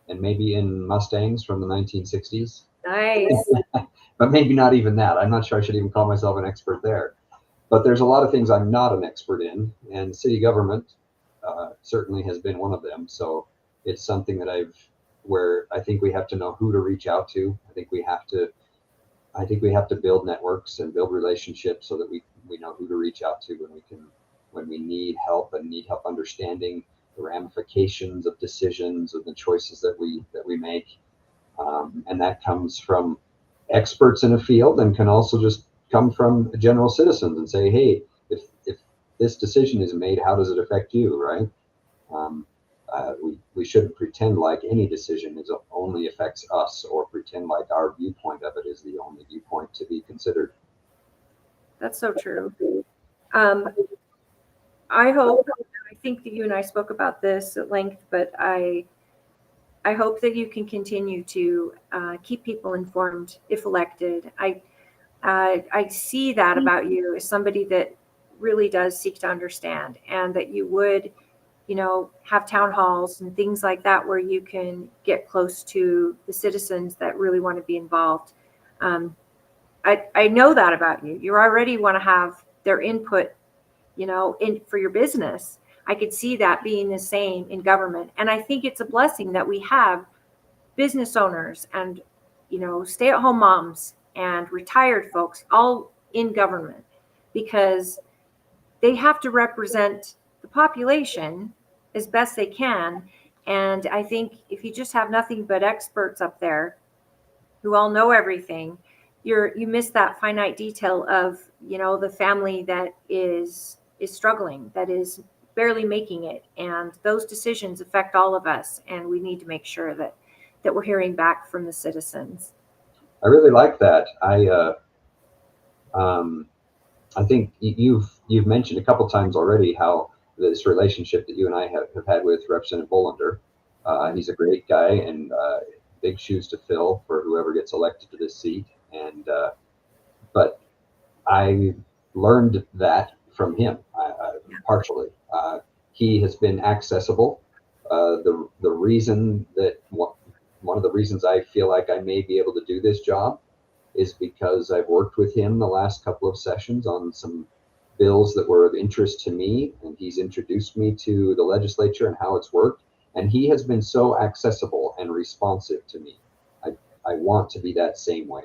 maybe in Mustangs from the 1960s. Nice. but maybe not even that. I'm not sure I should even call myself an expert there. But there's a lot of things I'm not an expert in, and city government certainly has been one of them. So it's something that where I think we have to know who to reach out to. I think we have to build networks and build relationships so that we know who to reach out to when we need help understanding the ramifications of decisions and the choices that we make. And that comes from experts in a field and can also just come from general citizens and say, hey, if this decision is made, how does it affect you, right? We shouldn't pretend like any decision only affects us, or pretend like our viewpoint of it is the only viewpoint to be considered. That's so true. I think that you and I spoke about this at length, but I hope that you can continue to keep people informed if elected. I see that about you as somebody that really does seek to understand, and that you would, have town halls and things like that where you can get close to the citizens that really want to be involved. I know that about you. You already want to have their input, for your business. I could see that being the same in government. And I think it's a blessing that we have business owners and, stay-at-home moms and retired folks all in government, because they have to represent the population as best they can. And I think if you just have nothing but experts up there who all know everything, you miss that finite detail of, the family that is struggling, that is barely making it. And those decisions affect all of us. And we need to make sure that we're hearing back from the citizens. I really like that. I think you've mentioned a couple times already how this relationship that you and I have had with Representative Bolander. He's a great guy, and big shoes to fill for whoever gets elected to this seat. And but I learned that from him partially. He has been accessible. The reason that one of the reasons I feel like I may be able to do this job is because I've worked with him the last couple of sessions on some bills that were of interest to me, and he's introduced me to the legislature and how it's worked. And he has been so accessible and responsive to me. I want to be that same way.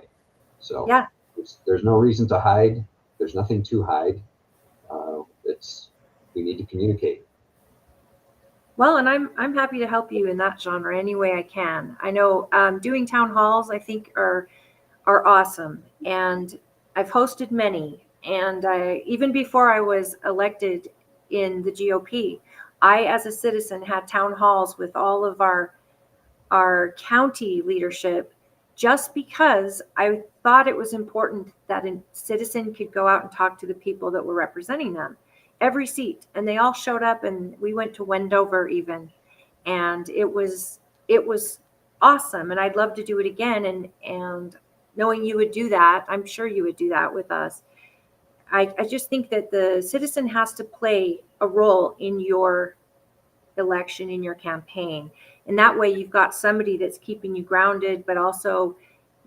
So yeah, there's no reason to hide. There's nothing to hide. We need to communicate. Well, and I'm happy to help you in that genre any way I can. I know doing town halls, I think, are awesome, and I've hosted many. And even before I was elected in the GOP, I, as a citizen, had town halls with all of our county leadership, just because I thought it was important that a citizen could go out and talk to the people that were representing them. Every seat, and they all showed up, and we went to Wendover even, and it was awesome, and I'd love to do it again. And knowing you would do that, I'm sure you would do that with us. I just think that the citizen has to play a role in your election, in your campaign, and that way you've got somebody that's keeping you grounded, but also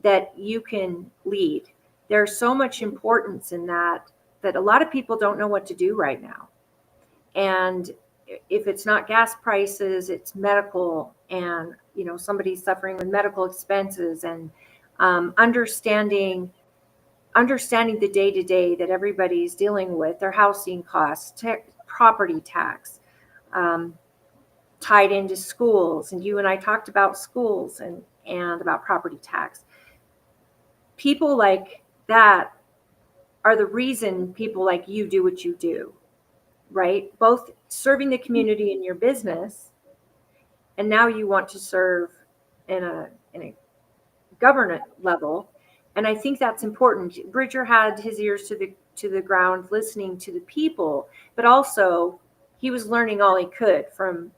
that you can lead. There's so much importance in that a lot of people don't know what to do right now. And if it's not gas prices, it's medical, and somebody's suffering with medical expenses, and understanding the day-to-day that everybody's dealing with, their housing costs, property tax, tied into schools. And you and I talked about schools and about property tax. People like that are the reason people like you do what you do, right? Both serving the community in your business, and now you want to serve in a government level. And I think that's important. Bridger had his ears to the ground, listening to the people, but also he was learning all he could from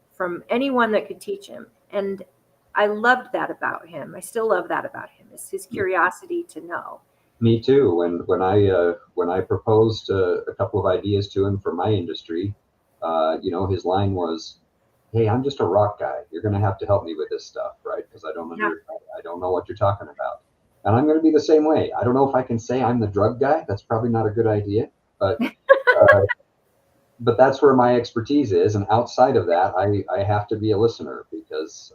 anyone that could teach him. And I loved that about him. I still love that about him, is his curiosity to know. Me too. When I proposed a couple of ideas to him for my industry, his line was, "Hey, I'm just a rock guy. You're going to have to help me with this stuff, right? Because I don't know what you're talking about." And I'm going to be the same way. I don't know if I can say I'm the drug guy. That's probably not a good idea, but that's where my expertise is. And outside of that, I have to be a listener because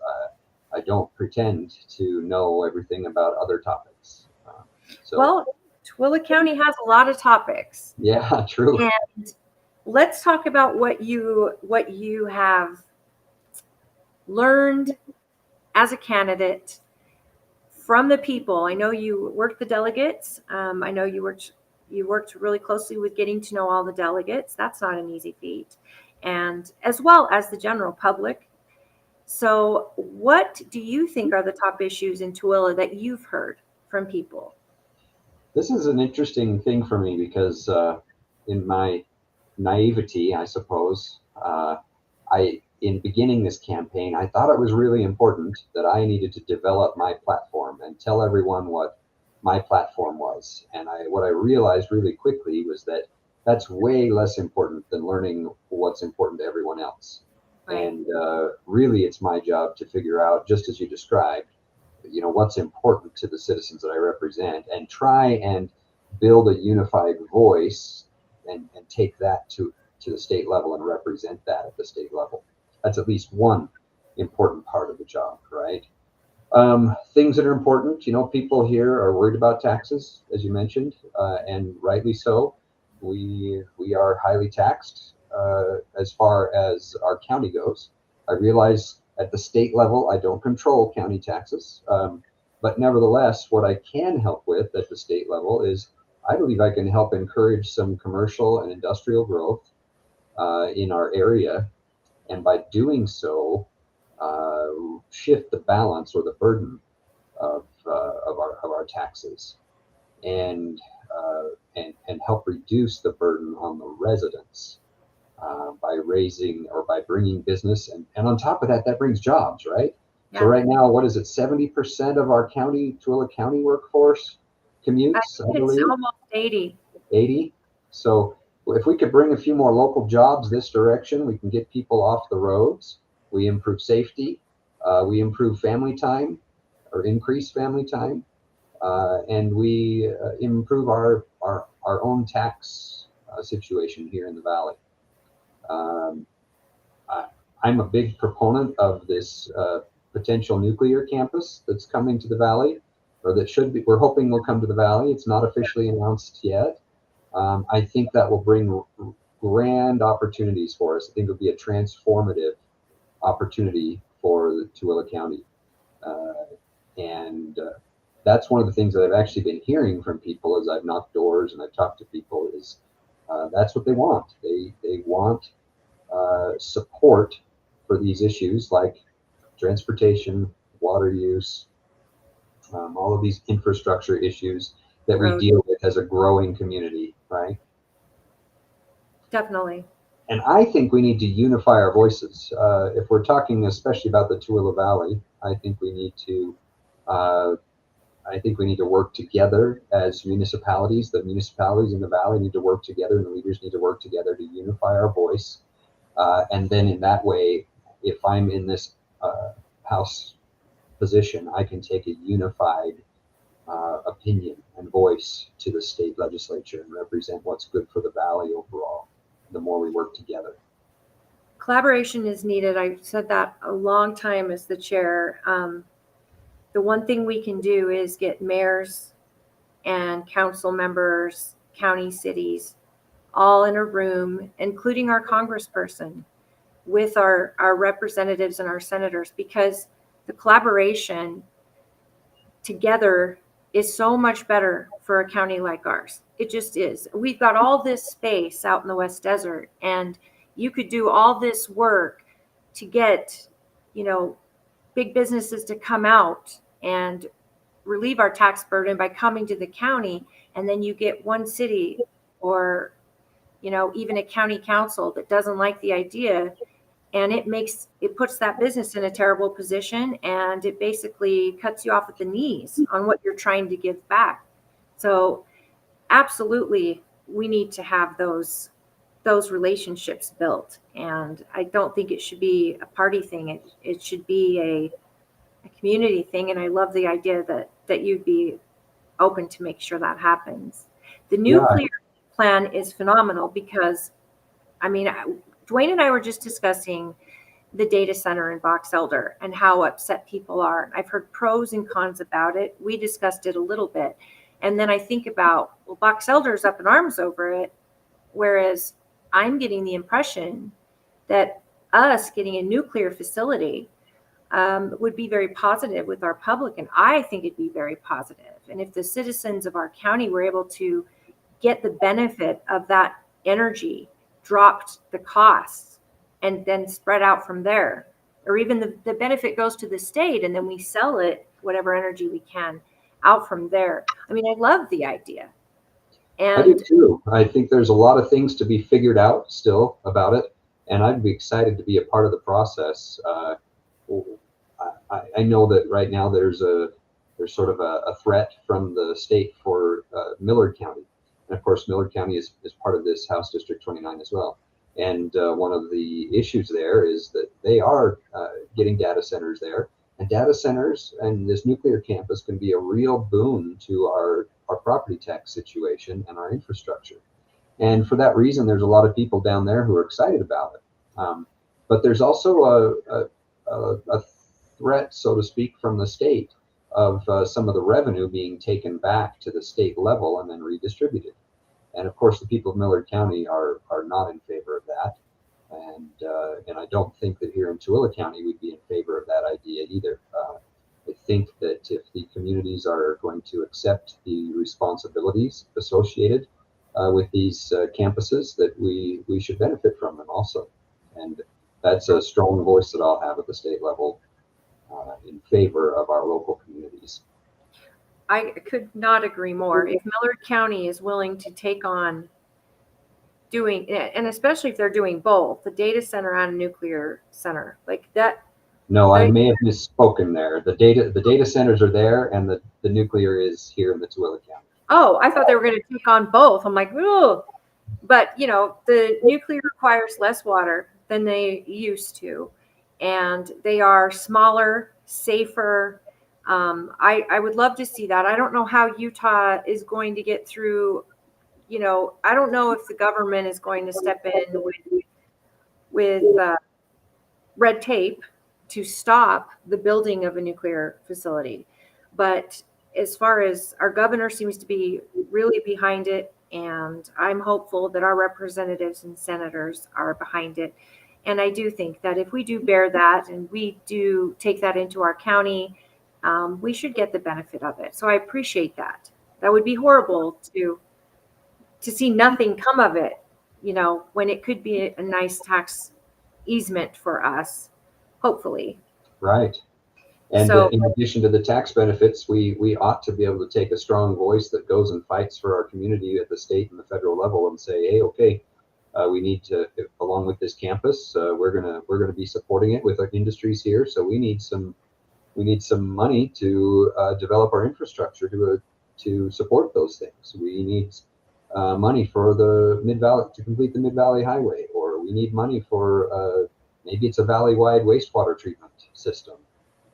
I don't pretend to know everything about other topics. So Well, Tooele County has a lot of topics. yeah, true. And let's talk about what you have learned as a candidate from the people. I know you worked the delegates. I know you worked really closely with getting to know all the delegates. That's not an easy feat. And as well as the general public. So what do you think are the top issues in Tooele that you've heard from people? This is an interesting thing for me because in my naivety, I suppose, in beginning this campaign, I thought it was really important that I needed to develop my platform and tell everyone what my platform was. And what I realized really quickly was that that's way less important than learning what's important to everyone else. Right. And really, it's my job to figure out, just as you described, what's important to the citizens that I represent, and try and build a unified voice and take that to the state level and represent that at the state level. That's at least one important part of the job, right? Things that are important, people here are worried about taxes, as you mentioned, and rightly so. We are highly taxed as far as our county goes. I realize at the state level, I don't control county taxes, but nevertheless, what I can help with at the state level is I believe I can help encourage some commercial and industrial growth in our area, and by doing so, shift the balance or the burden of our taxes, and help reduce the burden on the residents by raising or by bringing business, and on top of that, that brings jobs, right? Yeah. So right now, what is it? 70% of our Tooele County workforce commutes, I It's believe. almost 80. 80. So if we could bring a few more local jobs this direction, we can get people off the roads. We improve safety. We improve family time, or increase family time, and we improve our own tax situation here in the valley. I'm a big proponent of this potential nuclear campus that's coming to the valley, or that should be. We're hoping will come to the valley. It's not officially announced yet. I think that will bring grand opportunities for us. I think it'll be a transformative opportunity for Tooele County. And that's one of the things that I've actually been hearing from people as I've knocked doors and I've talked to people is that's what they want. They want support for these issues like transportation, water use, all of these infrastructure issues that we deal with as a growing community, right? Definitely. And I think we need to unify our voices. If we're talking especially about the Tooele Valley, I think we need to work together as municipalities. The municipalities in the valley need to work together, and the leaders need to work together to unify our voice. And then in that way, if I'm in this House position, I can take a unified opinion and voice to the state legislature and represent what's good for the valley overall, the more we work together. Collaboration is needed. I've said that a long time as the chair. The one thing we can do is get mayors and council members, county cities, all in a room, including our congressperson, with our representatives and our senators, because the collaboration together is so much better for a county like ours. It just is. We've got all this space out in the West Desert, and you could do all this work to get, big businesses to come out and relieve our tax burden by coming to the county. And then you get one city or, even a county council that doesn't like the idea, and it puts that business in a terrible position, and it basically cuts you off at the knees on what you're trying to give back. So absolutely, we need to have those relationships built. And I don't think it should be a party thing. It should be a community thing. And I love the idea that you'd be open to make sure that happens. The Yeah. nuclear plan is phenomenal because, I mean, Dwayne and I were just discussing the data center in Box Elder and how upset people are. I've heard pros and cons about it. We discussed it a little bit. And then I think about, well, Box Elder's up in arms over it, whereas I'm getting the impression that us getting a nuclear facility would be very positive with our public. And I think it'd be very positive. And if the citizens of our county were able to get the benefit of that energy, dropped the costs, and then spread out from there, or even the benefit goes to the state and then we sell it, whatever energy we can, out from there. I mean, I love the idea. I do And too. I think there's a lot of things to be figured out still about it, and I'd be excited to be a part of the process. I know that right now there's sort of a threat from the state for Millard County, and of course Millard County is part of this House District 29 as well. And one of the issues there is that they are getting data centers there, and data centers and this nuclear campus can be a real boon to our property tax situation and our infrastructure. And for that reason, there's a lot of people down there who are excited about it. But there's also a threat, so to speak, from the state of some of the revenue being taken back to the state level and then redistributed. And of course, the people of Millard County are not in favor of that. And I don't think that here in Tooele County we'd be in favor of that idea either. I think that if the communities are going to accept the responsibilities associated with these campuses, that we should benefit from them also. And that's a strong voice that I'll have at the state level in favor of our local communities. I could not agree more. If Millard County is willing to take on doing, and especially if they're doing both, the data center and a nuclear center, like that. No, I may have misspoken there. The data centers are there, and the nuclear is here in the Tooele County. Oh, I thought they were going to take on both. I'm like, oh, but you know, the nuclear requires less water than they used to, and they are smaller, safer. I would love to see that. I don't know how Utah is going to get through. You know, I don't know if the government is going to step in with red tape to stop the building of a nuclear facility. But as far as our governor seems to be really behind it, and I'm hopeful that our representatives and senators are behind it. And I do think that if we do bear that and we do take that into our county, we should get the benefit of it. So I appreciate that. That would be horrible to see nothing come of it, you know, when it could be a nice tax easement for us, hopefully. Right. And So- in addition to the tax benefits, we ought to be able to take a strong voice that goes and fights for our community at the state and the federal level and say, hey, okay, we need to, along with this campus, we're gonna be supporting it with our industries here. So we need some money to develop our infrastructure to support those things. We need money for the Mid-Valley to complete the Mid-Valley Highway, or we need money for maybe it's a valley-wide wastewater treatment system,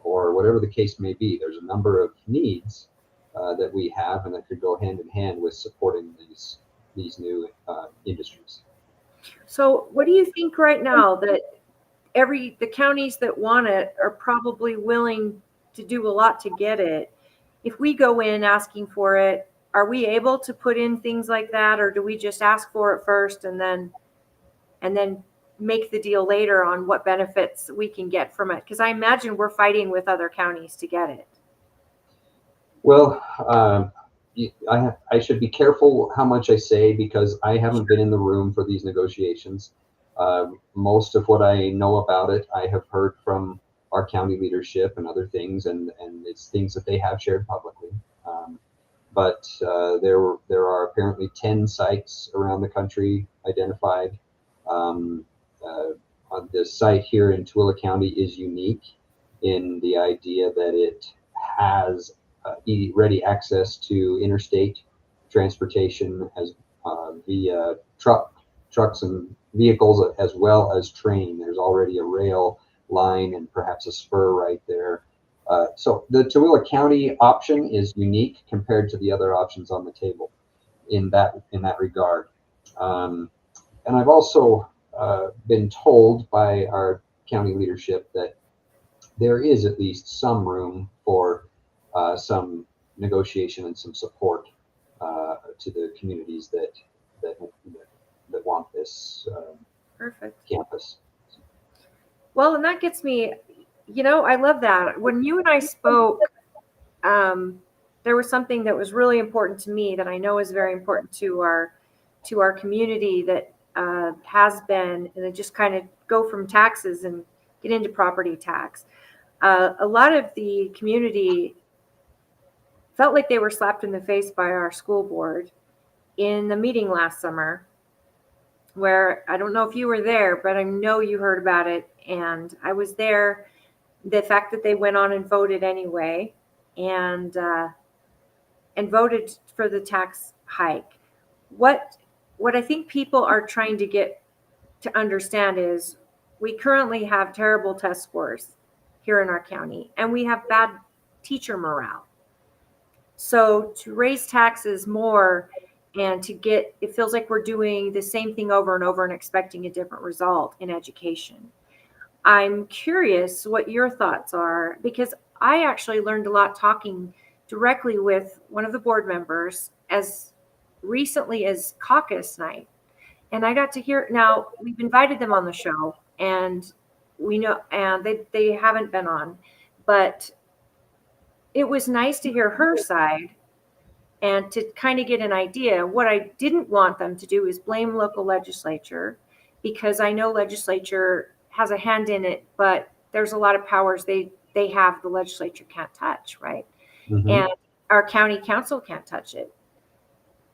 or whatever the case may be. There's a number of needs that we have, and that could go hand in hand with supporting these new industries. So what do you think right now that the counties that want it are probably willing to do a lot to get it? If we go in asking for it, are we able to put in things like that, or do we just ask for it first and then make the deal later on what benefits we can get from it? Because I imagine we're fighting with other counties to get it. Well, I should be careful how much I say, because I haven't been in the room for these negotiations. Most of what I know about it, I have heard from our county leadership and other things, and it's things that they have shared publicly. But there are apparently 10 sites around the country identified. The site here in Tooele County is unique in the idea that it has ready access to interstate transportation as via trucks and vehicles, as well as train. There's already a rail line and perhaps a spur right there. So the Tooele County option is unique compared to the other options on the table in that regard. And I've also been told by our county leadership that there is at least some room for some negotiation and some support to the communities that want this Perfect. campus. Well, and that gets me, I love that. When you and I spoke, there was something that was really important to me that I know is very important to our community that has been, and then just kind of go from taxes and get into property tax. A lot of the community felt like they were slapped in the face by our school board in the meeting last summer, where I don't know if you were there, but I know you heard about it, and I was there. The fact that they went on and voted anyway, and voted for the tax hike. What I think people are trying to get to understand is we currently have terrible test scores here in our county, and we have bad teacher morale. So to raise taxes more and it feels like we're doing the same thing over and over and expecting a different result in education. I'm curious what your thoughts are, because I actually learned a lot talking directly with one of the board members as recently as caucus night. And I got to hear, now we've invited them on the show, and we know, and they haven't been on, but it was nice to hear her side and to kind of get an idea. What I didn't want them to do is blame local legislature, because I know legislature has a hand in it, but there's a lot of powers they have the legislature can't touch, right? Mm-hmm. And our county council can't touch it.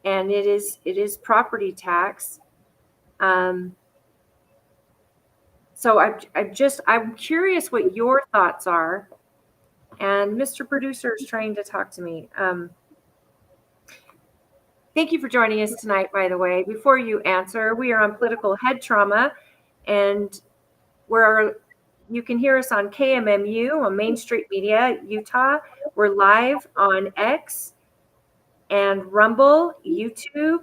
And it is property tax. So I'm curious what your thoughts are. And Mr. Producer is trying to talk to me. Thank you for joining us tonight, by the way. Before you answer, we are on Political Head Trauma, and you can hear us on KMMU on Main Street Media, Utah. We're live on X and Rumble, YouTube.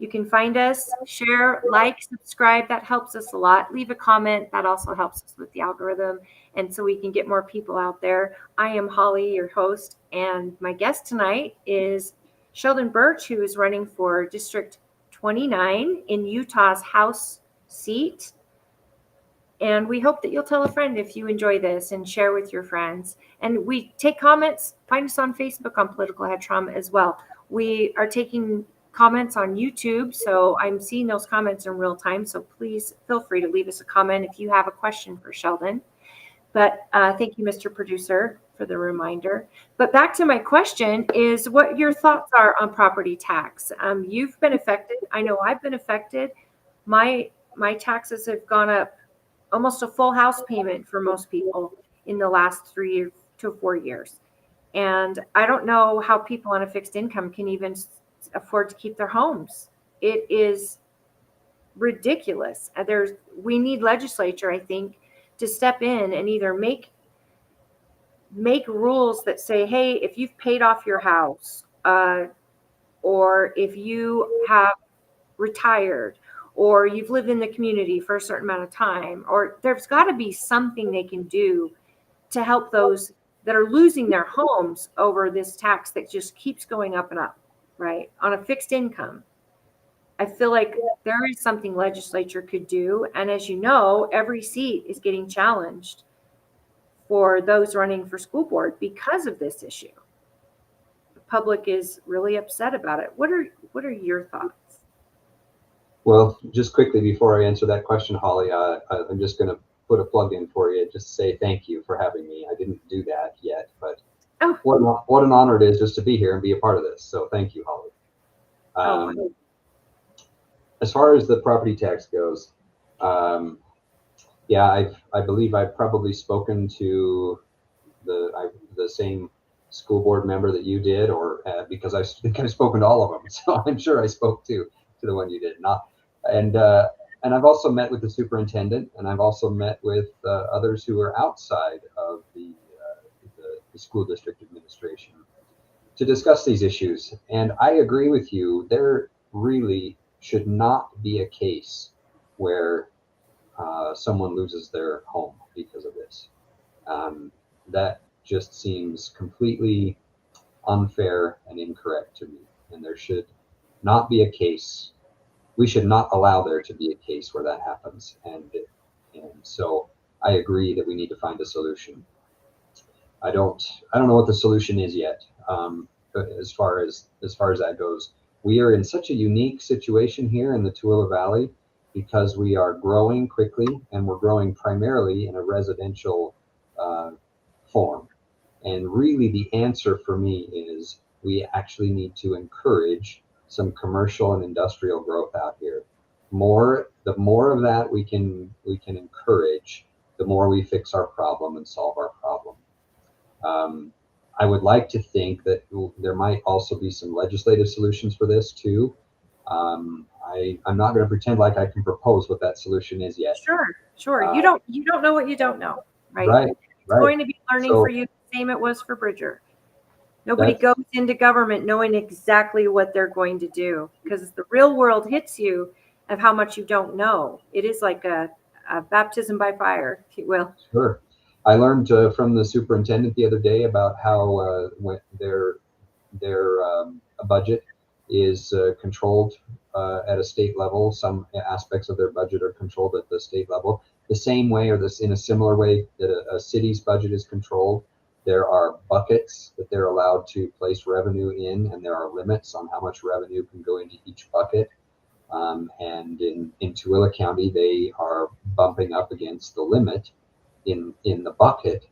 You can find us, share, like, subscribe. That helps us a lot. Leave a comment. That also helps us with the algorithm, and so we can get more people out there. I am Holly, your host, and my guest tonight is Sheldon Birch, who is running for District 29 in Utah's House seat. And we hope that you'll tell a friend if you enjoy this and share with your friends. And we take comments. Find us on Facebook on Political Head Trauma as well. We are taking comments on YouTube, so I'm seeing those comments in real time. So please feel free to leave us a comment if you have a question for Sheldon. But thank you, Mr. Producer, for the reminder. But back to my question is what your thoughts are on property tax. You've been affected. I know I've been affected. My taxes have gone up almost a full house payment for most people in the last 3 to 4 years. And I don't know how people on a fixed income can even afford to keep their homes. It is ridiculous. We need legislature, I think, to step in and either make rules that say, hey, if you've paid off your house, or if you have retired, or you've lived in the community for a certain amount of time, or there's got to be something they can do to help those that are losing their homes over this tax that just keeps going up and up, right? On a fixed income. I feel like there is something legislature could do. And as you know, every seat is getting challenged for those running for school board because of this issue. The public is really upset about it. What are your thoughts? Well, just quickly before I answer that question, Holly, I'm just going to put a plug in for you. Just say thank you for having me. I didn't do that yet, but what an honor it is just to be here and be a part of this. So thank you, Holly. As far as the property tax goes, yeah, I believe I've probably spoken to the same school board member that you did, or because I think I've spoken to all of them. So I'm sure I spoke to the one you did not. And I've also met with the superintendent, and I've also met with others who are outside of the the school district administration to discuss these issues. And I agree with you. There really should not be a case where someone loses their home because of this. That just seems completely unfair and incorrect to me. And there should not be a case. We should not allow there to be a case where that happens. And so I agree that we need to find a solution. I don't know what the solution is yet. As far as that goes, we are in such a unique situation here in the Tooele Valley because we are growing quickly and we're growing primarily in a residential form. And really the answer for me is we actually need to encourage some commercial and industrial growth out here. The more of that we can encourage, the more we fix our problem and solve our problem. I would like to think that there might also be some legislative solutions for this too. I'm not going to pretend like I can propose what that solution is yet. Sure. You don't know what you don't know, right? Right. It's going to be learning for you, the same it was for Bridger. Nobody goes into government knowing exactly what they're going to do because the real world hits you of how much you don't know. It is like a baptism by fire, if you will. Sure. I learned from the superintendent the other day about how when their budget is controlled at a state level. Some aspects of their budget are controlled at the state level. The same way, or in a similar way, that a city's budget is controlled. There are buckets that they're allowed to place revenue in, and there are limits on how much revenue can go into each bucket. And in Tooele County, they are bumping up against the limit in the bucket,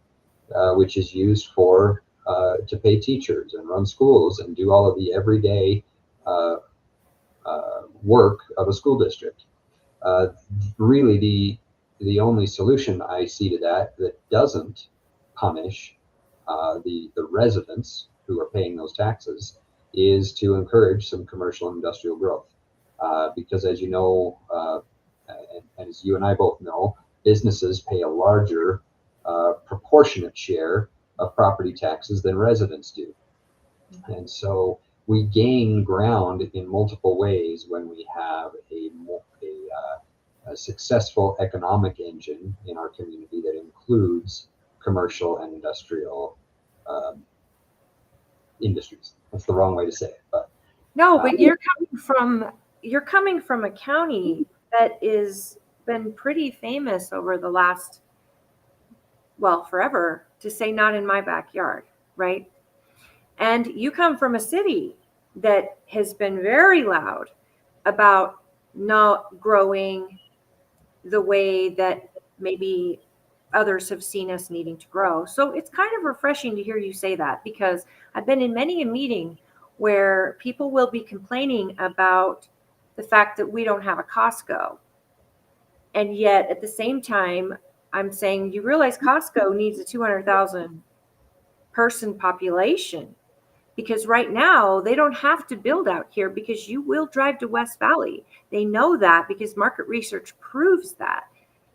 which is used for to pay teachers and run schools and do all of the everyday work of a school district. Really, the only solution I see to that doesn't punish the residents who are paying those taxes is to encourage some commercial and industrial growth. Because as you know, and as you and I both know, businesses pay a larger proportionate share of property taxes than residents do. And so we gain ground in multiple ways when we have a successful economic engine in our community that includes commercial and industrial industries. That's the wrong way to say it, but no. But you're coming from a county that is been pretty famous over the last, well, forever, to say not in my backyard, right? And you come from a city that has been very loud about not growing the way that maybe others have seen us needing to grow. So it's kind of refreshing to hear you say that, because I've been in many a meeting where people will be complaining about the fact that we don't have a Costco. And yet at the same time, I'm saying, you realize Costco needs a 200,000 person population, because right now they don't have to build out here because you will drive to West Valley. They know that because market research proves that.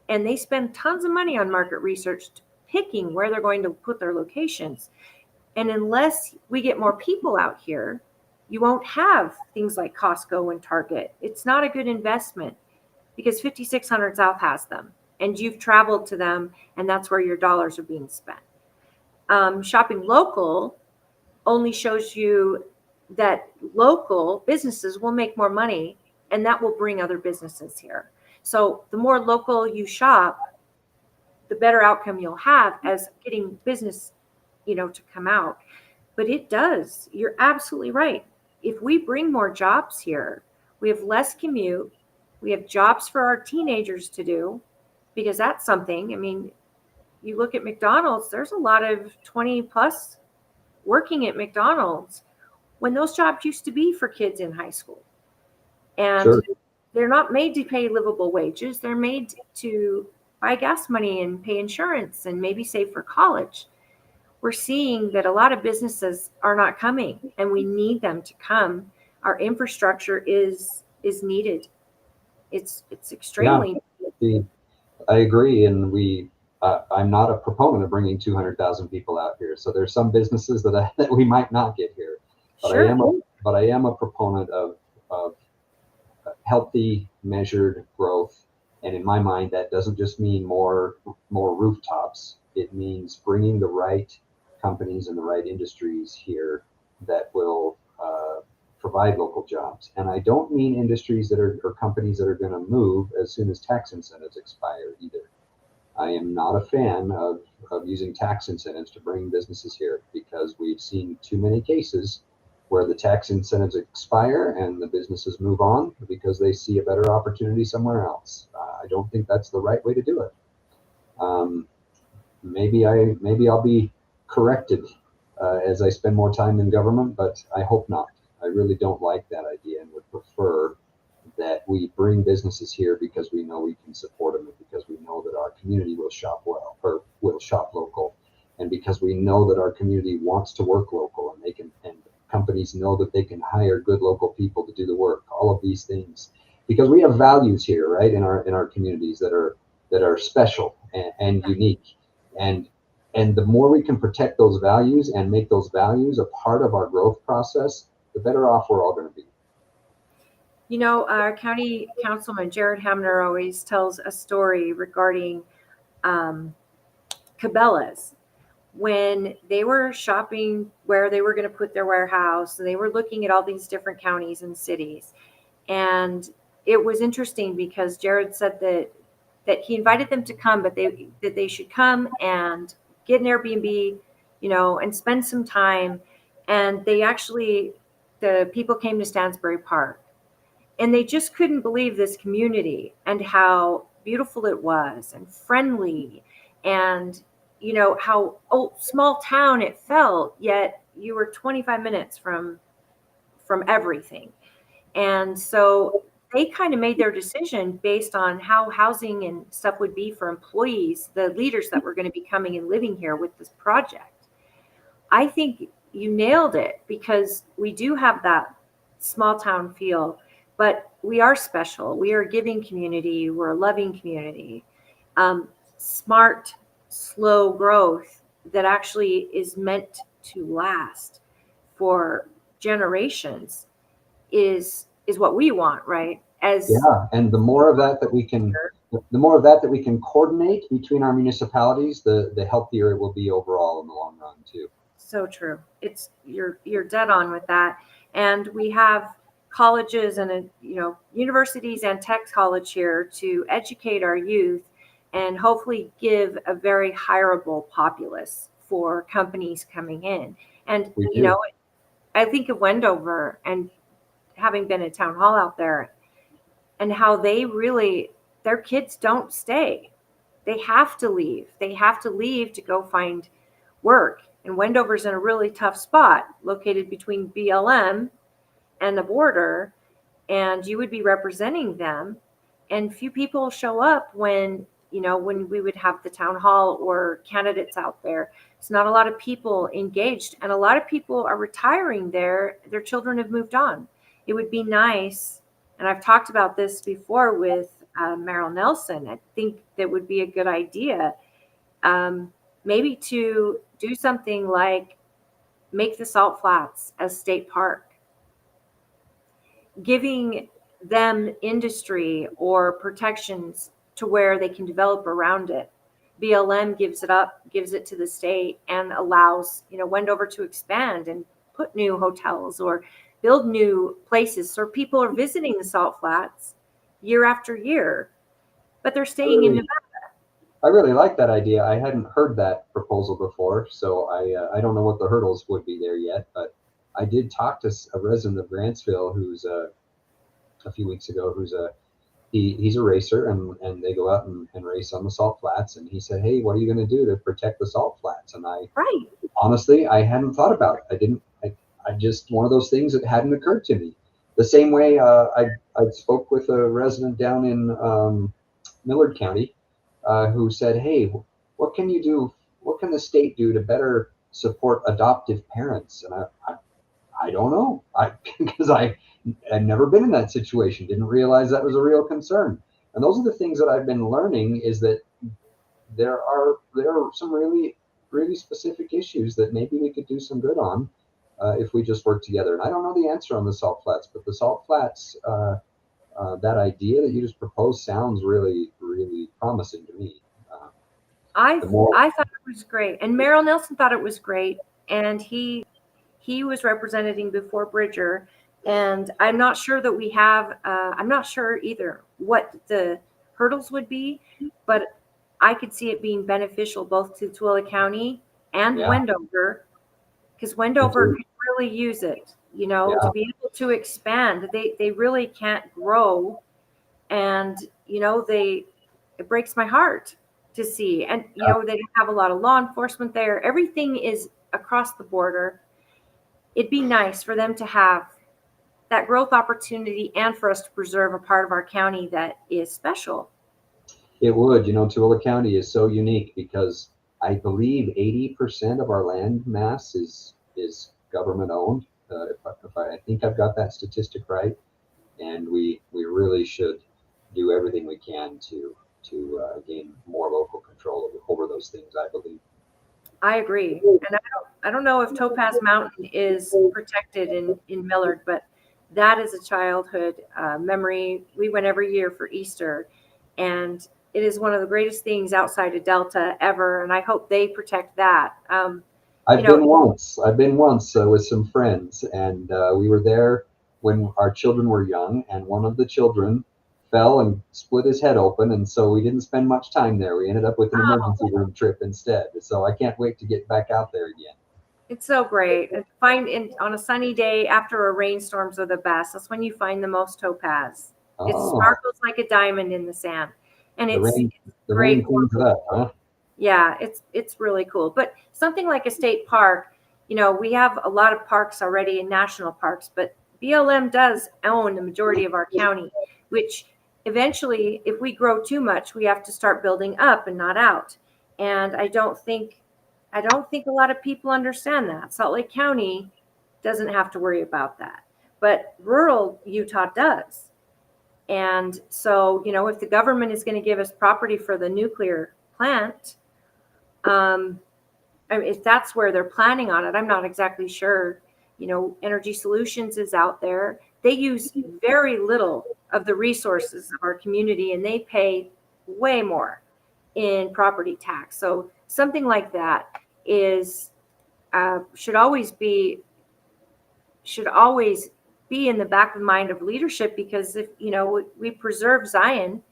And they spend tons of money on market research picking where they're going to put their locations. And unless we get more people out here, you won't have things like Costco and Target. It's not a good investment because 5600 South has them and you've traveled to them, and that's where your dollars are being spent. Shopping local only shows you that local businesses will make more money, and that will bring other businesses here. So the more local you shop, the better outcome you'll have as getting business, to come out. But it does. You're absolutely right. If we bring more jobs here, we have less commute. We have jobs for our teenagers to do, because that's something. I mean, you look at McDonald's, there's a lot of 20 plus working at McDonald's when those jobs used to be for kids in high school. And sure. They're not made to pay livable wages. They're made to buy gas money and pay insurance and maybe save for college. We're seeing that a lot of businesses are not coming, and we need them to come. Our infrastructure is needed. It's extremely needed. I agree, and we I'm not a proponent of bringing 200,000 people out here. So there's some businesses that we might not get here, but Sure. I am a proponent of healthy, measured growth. And in my mind, that doesn't just mean more rooftops. It means bringing the right companies and the right industries here that will provide local jobs. And I don't mean industries or companies that are going to move as soon as tax incentives expire either. I am not a fan of using tax incentives to bring businesses here, because we've seen too many cases where the tax incentives expire and the businesses move on because they see a better opportunity somewhere else. I don't think that's the right way to do it. Maybe I'll be corrected as I spend more time in government, but I hope not. I really don't like that idea and would prefer that we bring businesses here because we know we can support them, and because we know that our community will shop well, or will shop local, and because we know that our community wants to work local, and companies know that they can hire good local people to do the work. All of these things, because we have values here, right, in our communities that are special and unique, and the more we can protect those values and make those values a part of our growth process, the better off we're all going to be. You know, our county councilman, Jared Hamner, always tells a story regarding Cabela's. When they were shopping where they were going to put their warehouse, and they were looking at all these different counties and cities. And it was interesting because Jared said that he invited them to come, but that they should come and get an Airbnb, you know, and spend some time. And the people came to Stansbury Park. And they just couldn't believe this community and how beautiful it was, and friendly, and you know how small town it felt. Yet you were 25 minutes from everything, and so they kind of made their decision based on how housing and stuff would be for employees, the leaders that were going to be coming and living here with this project. I think you nailed it, because we do have that small town feel. But we are special. We are a giving community. We're a loving community. Smart, slow growth that actually is meant to last for generations is what we want, right? And the more of that we can coordinate between our municipalities, the healthier it will be overall in the long run too. So true. You're dead on with that. And we have colleges and universities and tech college here to educate our youth and hopefully give a very hireable populace for companies coming in. And I think of Wendover, and having been at town hall out there, and how their kids don't stay. They have to leave. They have to leave to go find work. And Wendover's in a really tough spot, located between BLM and the border, and you would be representing them, and few people show up when we would have the town hall or candidates out there. It's not a lot of people engaged, and a lot of people are retiring there. Their children have moved on. It would be nice, and I've talked about this before with Merrill Nelson. I think that would be a good idea, maybe to do something like make the Salt Flats a state park, giving them industry or protections to where they can develop around it. BLM gives it to the state, and allows Wendover to expand and put new hotels or build new places, so people are visiting the Salt Flats year after year, but they're staying in Nevada. I really like that idea. I hadn't heard that proposal before, so I don't know what the hurdles would be there yet, but I did talk to a resident of Grantsville who's a few weeks ago, he's a racer, and they go out and race on the Salt Flats, and he said, hey, what are you going to do to protect the Salt Flats? And honestly, I hadn't thought about it. I just, one of those things that hadn't occurred to me. The same way I spoke with a resident down in Millard County who said, hey, what can you do? What can the state do to better support adoptive parents? And I don't know, because I've never been in that situation, didn't realize that was a real concern. And those are the things that I've been learning, is that there are some really specific issues that maybe we could do some good on if we just work together. And I don't know the answer on the salt flats, but the salt flats, that idea that you just proposed sounds really promising to me. I The more, I thought it was great, and Merrill Nelson thought it was great, and he was representing before Bridger, and I'm not sure that we have. I'm not sure either what the hurdles would be, but I could see it being beneficial both to Tooele County and Yeah. Wendover, because Wendover could really use it. You know, Yeah. to be able to expand. They really can't grow, and you know it breaks my heart to see. And you know they have a lot of law enforcement there. Everything is across the border. It'd be nice for them to have that growth opportunity and for us to preserve a part of our county that is special. it would, Tooele County is so unique because I believe 80% of our land mass is government owned. If I think I've got that statistic right, and we really should do everything we can to gain more local control over those things, I believe. I agree. And I don't know if Topaz Mountain is protected in Millard, but that is a childhood memory. We went every year for Easter, and it is one of the greatest things outside of Delta ever. And I hope they protect that. I've been once with some friends, and we were there when our children were young, and one of the children fell and split his head open, and so we didn't spend much time there. We ended up with an emergency room trip instead. So I can't wait to get back out there again. It's so great. On a sunny day after a rainstorms are the best. That's when you find the most topaz. It sparkles like a diamond in the sand, and it's the great. rain cleans it up, huh? Yeah, it's really cool. But something like a state park, we have a lot of parks already in national parks, but BLM does own the majority of our county, which eventually, if we grow too much, we have to start building up and not out. And I don't think a lot of people understand that. Salt Lake County doesn't have to worry about that, but rural Utah does. And so, if the government is going to give us property for the nuclear plant, if that's where they're planning on it, I'm not exactly sure. Energy Solutions is out there. They use very little of the resources of our community, and they pay way more in property tax. So something like that is should always be in the back of the mind of leadership, because if we preserve Zion,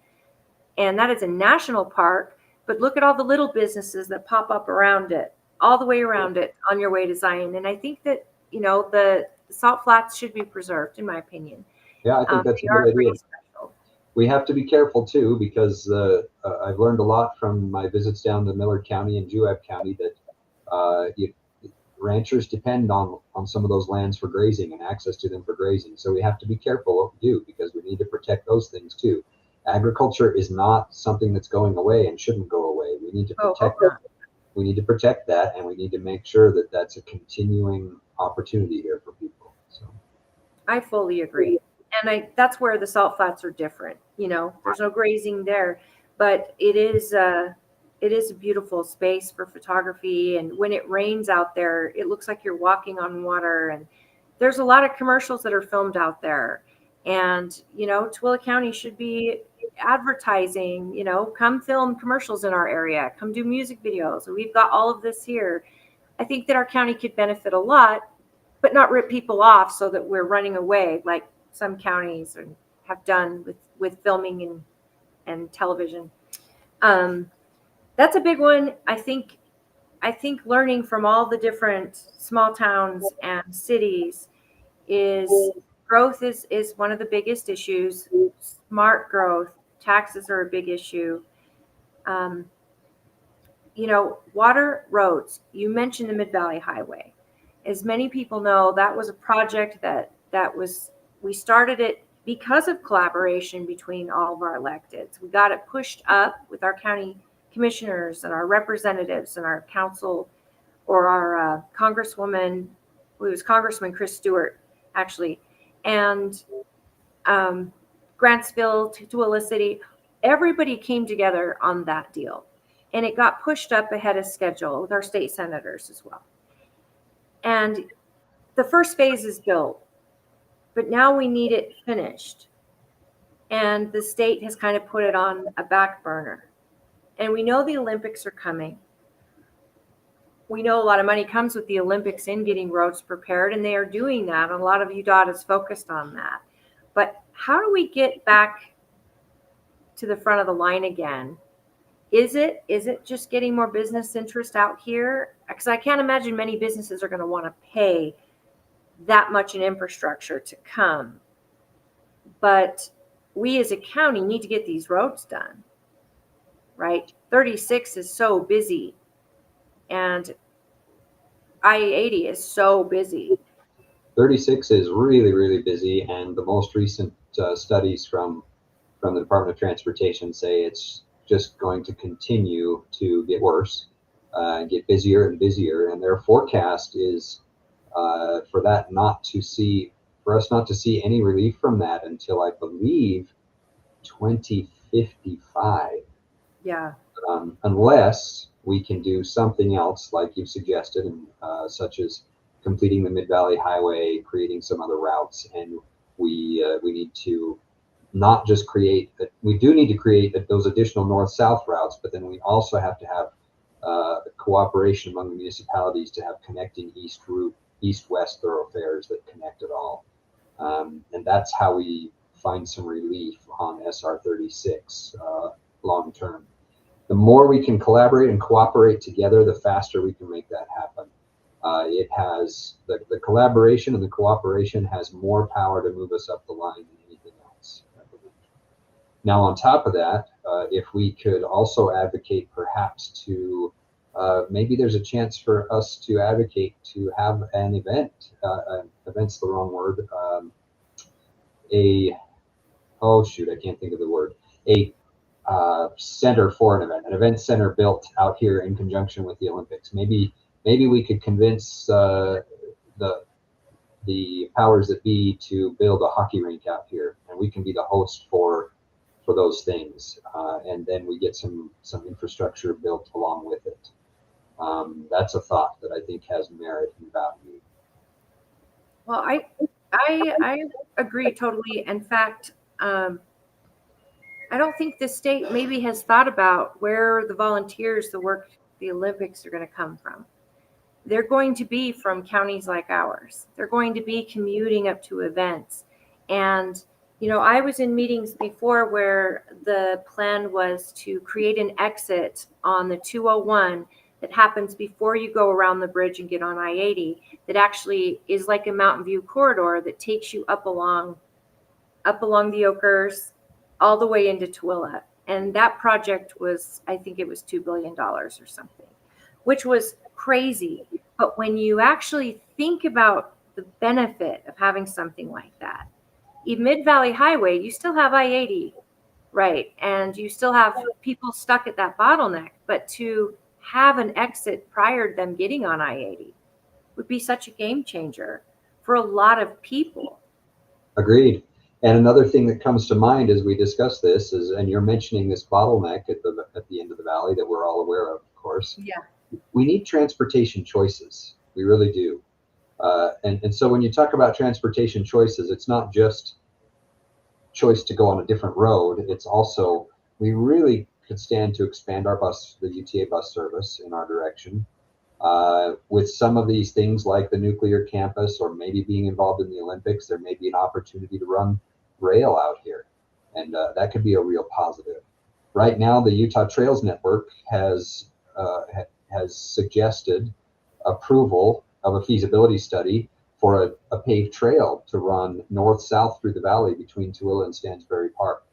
and that is a national park, but look at all the little businesses that pop up around it, all the way around it on your way to Zion. And I think that the salt flats should be preserved, in my opinion. Yeah, I think that's a good idea. We have to be careful too, because I've learned a lot from my visits down to Millard County and Juab County that ranchers depend on some of those lands for grazing and access to them for grazing. So we have to be careful what we do, because we need to protect those things too. Agriculture is not something that's going away and shouldn't go away. We need to protect it. We need to protect that, and we need to make sure that that's a continuing opportunity here for people. So I fully agree. And that's where the salt flats are different. There's no grazing there, but it is a beautiful space for photography. And when it rains out there, it looks like you're walking on water. And there's a lot of commercials that are filmed out there. And, Tooele County should be advertising, come film commercials in our area, come do music videos. We've got all of this here. I think that our county could benefit a lot, but not rip people off so that we're running away like some counties have done with filming and television. That's a big one. I think learning from all the different small towns and cities is growth is one of the biggest issues. Smart growth, taxes are a big issue. Water, roads. You mentioned the Mid-Valley Highway. As many people know, that was a project we started it because of collaboration between all of our electeds. We got it pushed up with our county commissioners and our representatives and our council, or our Congresswoman, who was Congressman Chris Stewart, actually, and Grantsville, Tooele City. Everybody came together on that deal. and it got pushed up ahead of schedule with our state senators as well. And the first phase is built, but now we need it finished. And the state has kind of put it on a back burner. And we know the Olympics are coming. We know a lot of money comes with the Olympics in getting roads prepared, and they are doing that. And a lot of UDOT is focused on that. But how do we get back to the front of the line again? Is it just getting more business interest out here? Because I can't imagine many businesses are going to want to pay that much in infrastructure to come. But we as a county need to get these roads done, right? 36 is so busy, and I-80 is so busy. 36 is really, really busy, and the most recent studies from the Department of Transportation say it's just going to continue to get worse, get busier and busier, and their forecast is for us not to see any relief from that until, I believe, 2055. Yeah. Unless we can do something else like you suggested, and such as completing the Mid-Valley Highway, creating some other routes, and we need to not just we do need to create those additional north-south routes, but then we also have to have cooperation among the municipalities to have connecting east-west thoroughfares that connect it all. And that's how we find some relief on SR 36 long term. The more we can collaborate and cooperate together, the faster we can make that happen. It has the collaboration and the cooperation has more power to move us up the line than anything else, I believe. Now, on top of that, if we could also advocate perhaps to maybe there's a chance for us to advocate to have an event. Event's the wrong word. I can't think of the word. A center for an event center built out here in conjunction with the Olympics. Maybe we could convince the powers that be to build a hockey rink out here, and we can be the host for those things, and then we get some infrastructure built along with it. That's a thought that I think has merit and value. Well, I agree totally. In fact, I don't think the state maybe has thought about where the volunteers, the Olympics are going to come from. They're going to be from counties like ours. They're going to be commuting up to events. And, I was in meetings before where the plan was to create an exit on the 201 that happens before you go around the bridge and get on I-80, that actually is like a Mountain View corridor that takes you up along the Oakers all the way into Tooele. And that project was, I think it was $2 billion or something, which was crazy. But when you actually think about the benefit of having something like that, in Mid-Valley Highway, you still have I-80, right? And you still have people stuck at that bottleneck. But to have an exit prior to them getting on I-80 would be such a game changer for a lot of people. Agreed. And another thing that comes to mind as we discuss this is, and you're mentioning this bottleneck at the end of the valley that we're all aware of course. Yeah. We need transportation choices. We really do. And so when you talk about transportation choices, it's not just choice to go on a different road. It's also, we really could stand to expand the UTA bus service in our direction. With some of these things like the nuclear campus or maybe being involved in the Olympics, there may be an opportunity to run rail out here. And that could be a real positive. Right now, the Utah Trails Network has suggested approval of a feasibility study for a paved trail to run north-south through the valley between Tooele and Stansbury Park.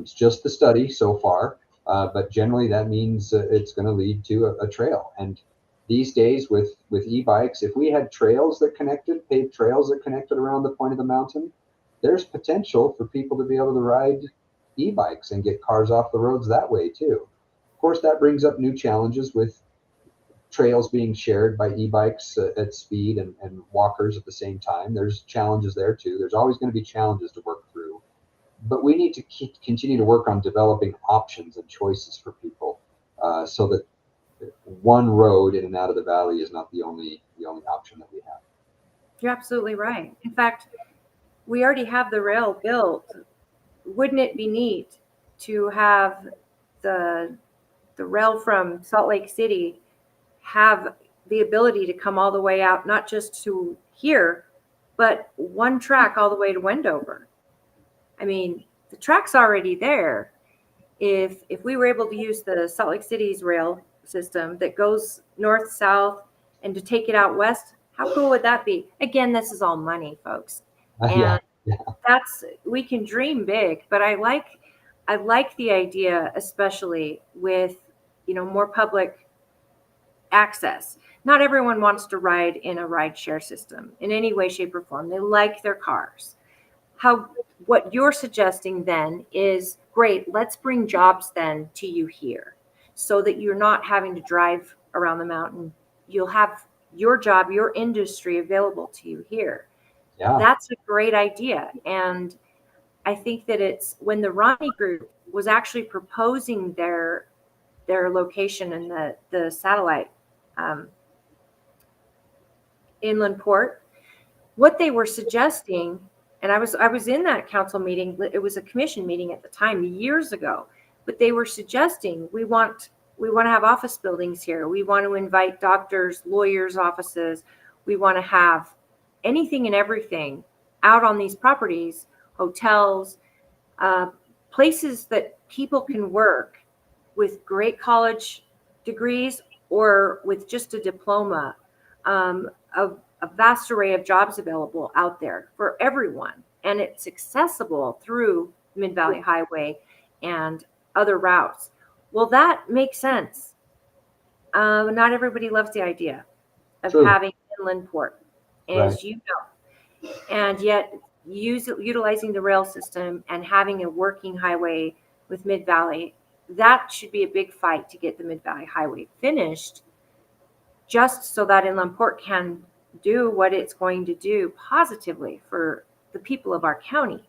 It's just the study so far, but generally that means it's going to lead to a trail. And these days with e-bikes, if we had paved trails that connected around the point of the mountain, there's potential for people to be able to ride e-bikes and get cars off the roads that way too. Of course, that brings up new challenges with trails being shared by e-bikes at speed and walkers at the same time. There's challenges there too. There's always going to be challenges to work through. But we need to continue to work on developing options and choices for people. so that one road in and out of the valley is not the only option that we have. You're absolutely right. In fact, we already have the rail built. Wouldn't it be neat to have the rail from Salt Lake City have the ability to come all the way out, not just to here, but one track all the way to Wendover? I mean, the track's already there. If we were able to use the Salt Lake City's rail system that goes north, south, and to take it out west, how cool would that be? Again, this is all money, folks. And we can dream big, but I like the idea, especially with, more public access. Not everyone wants to ride in a ride share system in any way, shape, or form. They like their cars. What you're suggesting then is great. Let's bring jobs then to you here so that you're not having to drive around the mountain. You'll have your job, your industry available to you here. Yeah. That's a great idea. And I think that it's when the Ronnie Group was actually proposing their location in the satellite inland port, what they were suggesting, and I was in that council meeting, it was a commission meeting at the time years ago, but they were suggesting we want to have office buildings here. We want to invite doctors, lawyers' offices. We want to have anything and everything out on these properties, hotels, places that people can work with great college degrees or with just a diploma, a vast array of jobs available out there for everyone. And it's accessible through Mid-Valley Highway and other routes. Well, that makes sense. Not everybody loves the idea of True. having inland port, as Right. you know. And yet utilizing the rail system and having a working highway with Mid-Valley, that should be a big fight to get the Mid-Valley Highway finished, just so that inland port can do what it's going to do positively for the people of our county.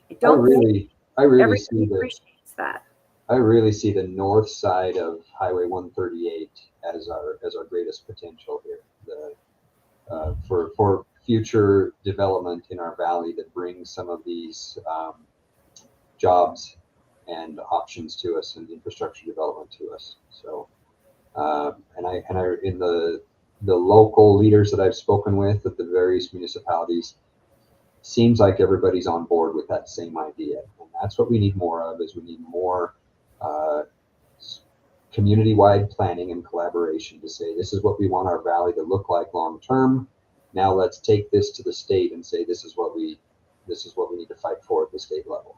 I don't think I really everybody appreciates that. I really see the north side of Highway 138 as our greatest potential here. For future development in our valley that brings some of these jobs and options to us and infrastructure development to us. So, and I in the local leaders that I've spoken with at the various municipalities, seems like everybody's on board with that same idea, and that's what we need more of. Is we need more community-wide planning and collaboration to say this is what we want our valley to look like long term. Now let's take this to the state and say this is what we need to fight for at the state level.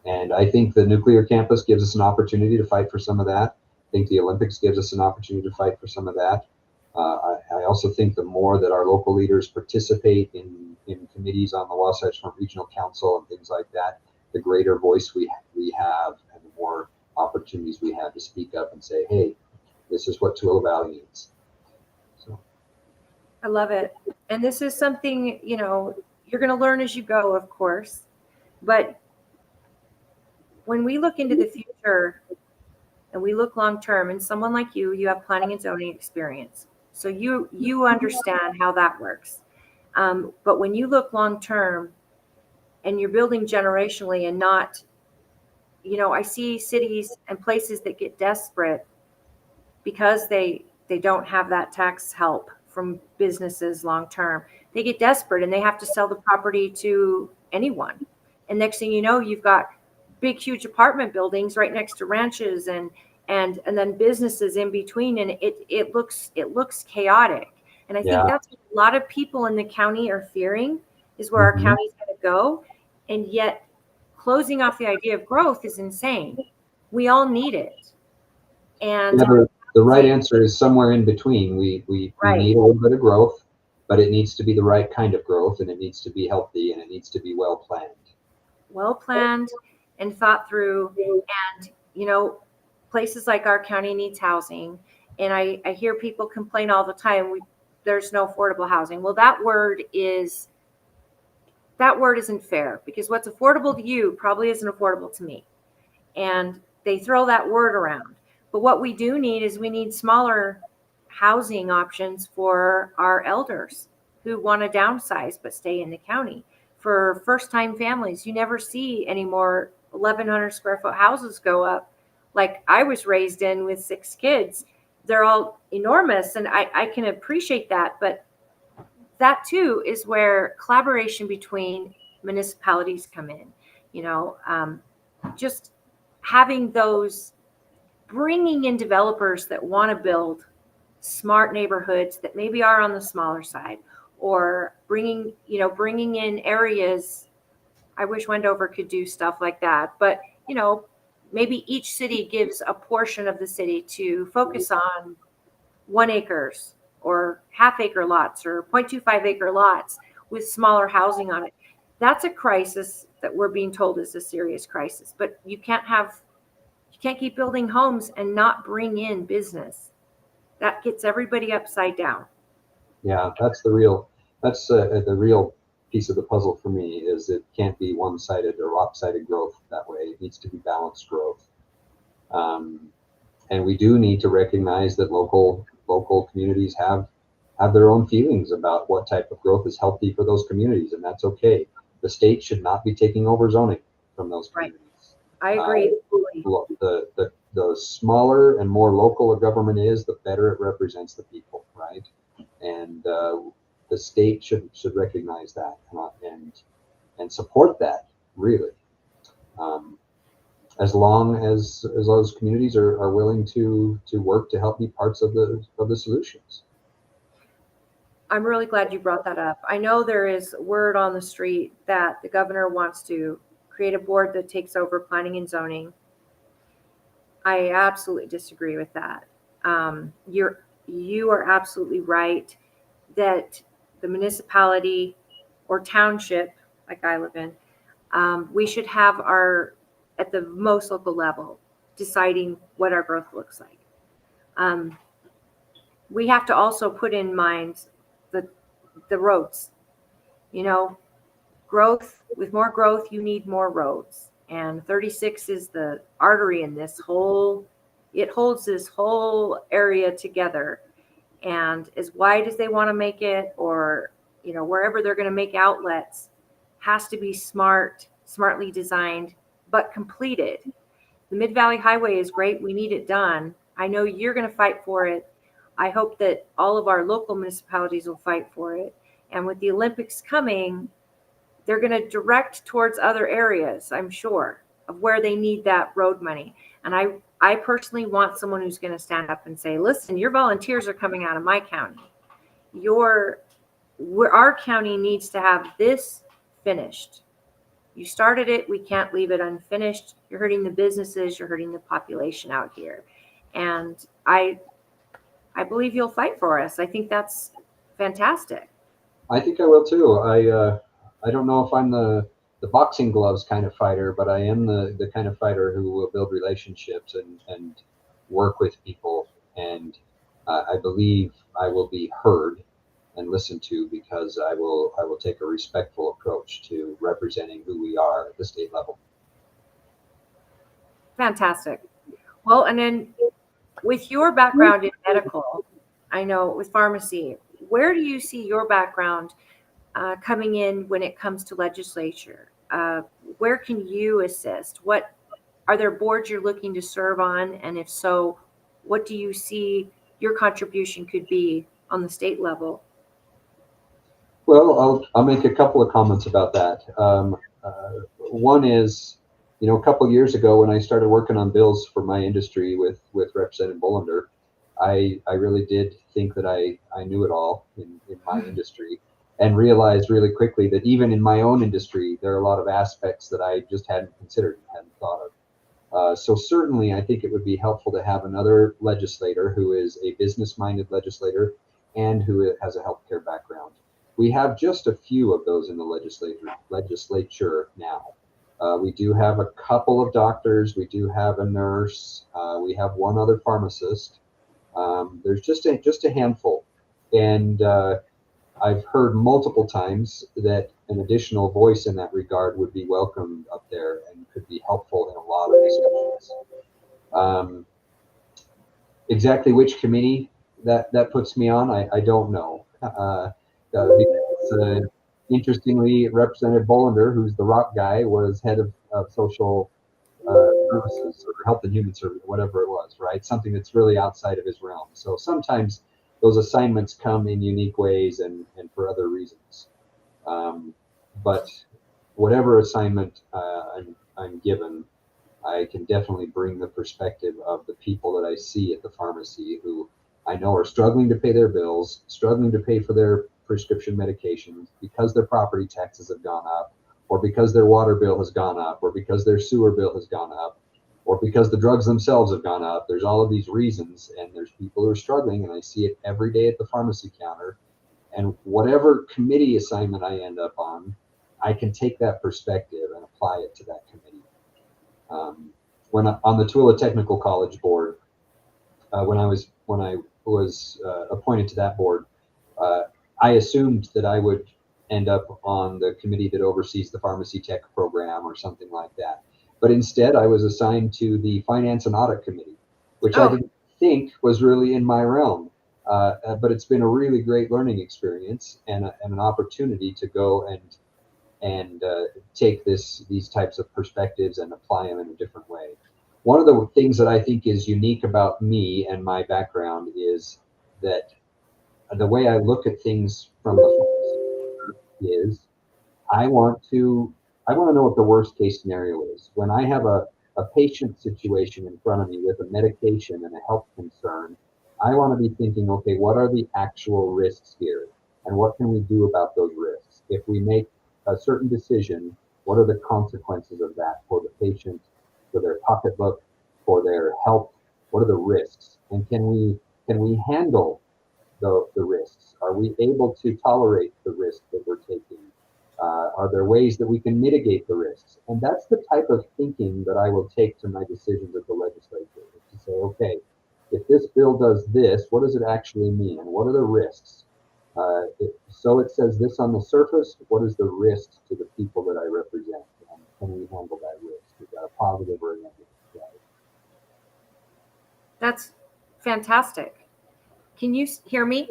And I think the nuclear campus gives us an opportunity to fight for some of that. I think the Olympics gives us an opportunity to fight for some of that. I also think the more that our local leaders participate in committees on the Wasatch Front Regional Council and things like that, the greater voice we have and the more opportunities we have to speak up and say, hey, this is what Tooele Valley needs. So I love it. And this is something, you're going to learn as you go, of course. But when we look into the future and we look long term, and someone like you have planning and zoning experience. So you understand how that works. But when you look long term and you're building generationally and not, I see cities and places that get desperate because they don't have that tax help from businesses long term. They get desperate and they have to sell the property to anyone. And next thing you know, you've got big, huge apartment buildings right next to ranches and then businesses in between, and it looks chaotic. And I think that's what a lot of people in the county are fearing, is where our county's going to go. And yet closing off the idea of growth is insane. We all need it. And the right answer is somewhere in between. We need a little bit of growth, but it needs to be the right kind of growth, and it needs to be healthy, and it needs to be well planned and thought through. And places like our county needs housing, and I hear people complain all the time, there's no affordable housing. Well, that word isn't fair, because what's affordable to you probably isn't affordable to me, and they throw that word around. But what we do need is we need smaller housing options for our elders who want to downsize but stay in the county. For first-time families, you never see any more 1,100 square foot houses go up like I was raised in with 6 kids. They're all enormous, and I can appreciate that. But that too is where collaboration between municipalities come in. Just having those, bringing in developers that want to build smart neighborhoods that maybe are on the smaller side, or bringing in areas. I wish Wendover could do stuff like that, but maybe each city gives a portion of the city to focus on 1 acres or half-acre lots or 0.25 acre lots with smaller housing on it. That's a crisis that we're being told is a serious crisis. But you can't keep building homes and not bring in business. That gets everybody upside down. Yeah, that's the real piece of the puzzle for me. Is it can't be one-sided or lopsided growth that way. It needs to be balanced growth. And we do need to recognize that local communities have their own feelings about what type of growth is healthy for those communities, and that's okay. The state should not be taking over zoning from those communities. I agree. The smaller and more local a government is, the better it represents the people, right? And the state should recognize that and support that, really. As long as those communities are willing to work to help be parts of the solutions. I'm really glad you brought that up. I know there is word on the street that the governor wants to create a board that takes over planning and zoning. I absolutely disagree with that. You are absolutely right that the municipality or township, like I live in, we should have at the most local level, deciding what our growth looks like. We have to also put in mind the roads. Growth, with more growth, you need more roads. And 36 is the artery in this it holds this whole area together. And as wide as they want to make it, or, wherever they're going to make outlets, has to be smartly designed, but completed. The Mid-Valley Highway is great. We need it done. I know you're going to fight for it. I hope that all of our local municipalities will fight for it. And with the Olympics coming, they're going to direct towards other areas, I'm sure, of where they need that road money. And I personally want someone who's going to stand up and say, listen, your volunteers are coming out of my county. Our county needs to have this finished. You started it. We can't leave it unfinished. You're hurting the businesses. You're hurting the population out here. And I believe you'll fight for us. I think that's fantastic. I think I will too. I don't know if I'm the boxing gloves kind of fighter, but I am the kind of fighter who will build relationships and work with people. And I believe I will be heard and listened to, because I will take a respectful approach to representing who we are at the state level. Fantastic. Well, and then with your background in medical, I know with pharmacy, where do you see your background coming in when it comes to legislature? Where can you assist? What are there boards you're looking to serve on? And if so, what do you see your contribution could be on the state level? Well, I'll make a couple of comments about that. One is, a couple of years ago when I started working on bills for my industry with Representative Bolander, I really did think that I knew it all in my industry, and realized really quickly that even in my own industry, there are a lot of aspects that I just hadn't considered and hadn't thought of. So certainly, I think it would be helpful to have another legislator who is a business-minded legislator and who has a healthcare background. We have just a few of those in the legislature now. We do have a couple of doctors. We do have a nurse. We have one other pharmacist. There's just a handful. And I've heard multiple times that an additional voice in that regard would be welcomed up there and could be helpful in a lot of discussions. Exactly which committee that puts me on, I don't know. Because, interestingly, Representative Bolander, who's the rock guy, was head of social services or health and human service, whatever it was, right? Something that's really outside of his realm. So sometimes those assignments come in unique ways and for other reasons. But whatever assignment I'm given, I can definitely bring the perspective of the people that I see at the pharmacy who I know are struggling to pay their bills, struggling to pay for their prescription medications because their property taxes have gone up, or because their water bill has gone up, or because their sewer bill has gone up, or because the drugs themselves have gone up. There's all of these reasons, and there's people who are struggling, and I see it every day at the pharmacy counter. And whatever committee assignment I end up on, I can take that perspective and apply it to that committee. When on the Tooele Technical College board, when I was appointed to that board, I assumed that I would end up on the committee that oversees the pharmacy tech program or something like that. But instead, I was assigned to the Finance and Audit Committee, which I didn't think was really in my realm. But it's been a really great learning experience and an opportunity to go and take these types of perspectives and apply them in a different way. One of the things that I think is unique about me and my background is that the way I look at things from the is I want to know what the worst case scenario is. When I have a patient situation in front of me with a medication and a health concern, I want to be thinking, okay, what are the actual risks here? And what can we do about those risks? If we make a certain decision, what are the consequences of that for the patient, for their pocketbook, for their health? What are the risks? And can we handle the risks? Are we able to tolerate the risk that we're taking? Are there ways that we can mitigate the risks? And that's the type of thinking that I will take to my decisions at the legislature, to say, okay, if this bill does this, what does it actually mean? And what are the risks? So it says this on the surface, what is the risk to the people that I represent? And can we handle that risk? Is that a positive or a negative? That's fantastic. Can you hear me?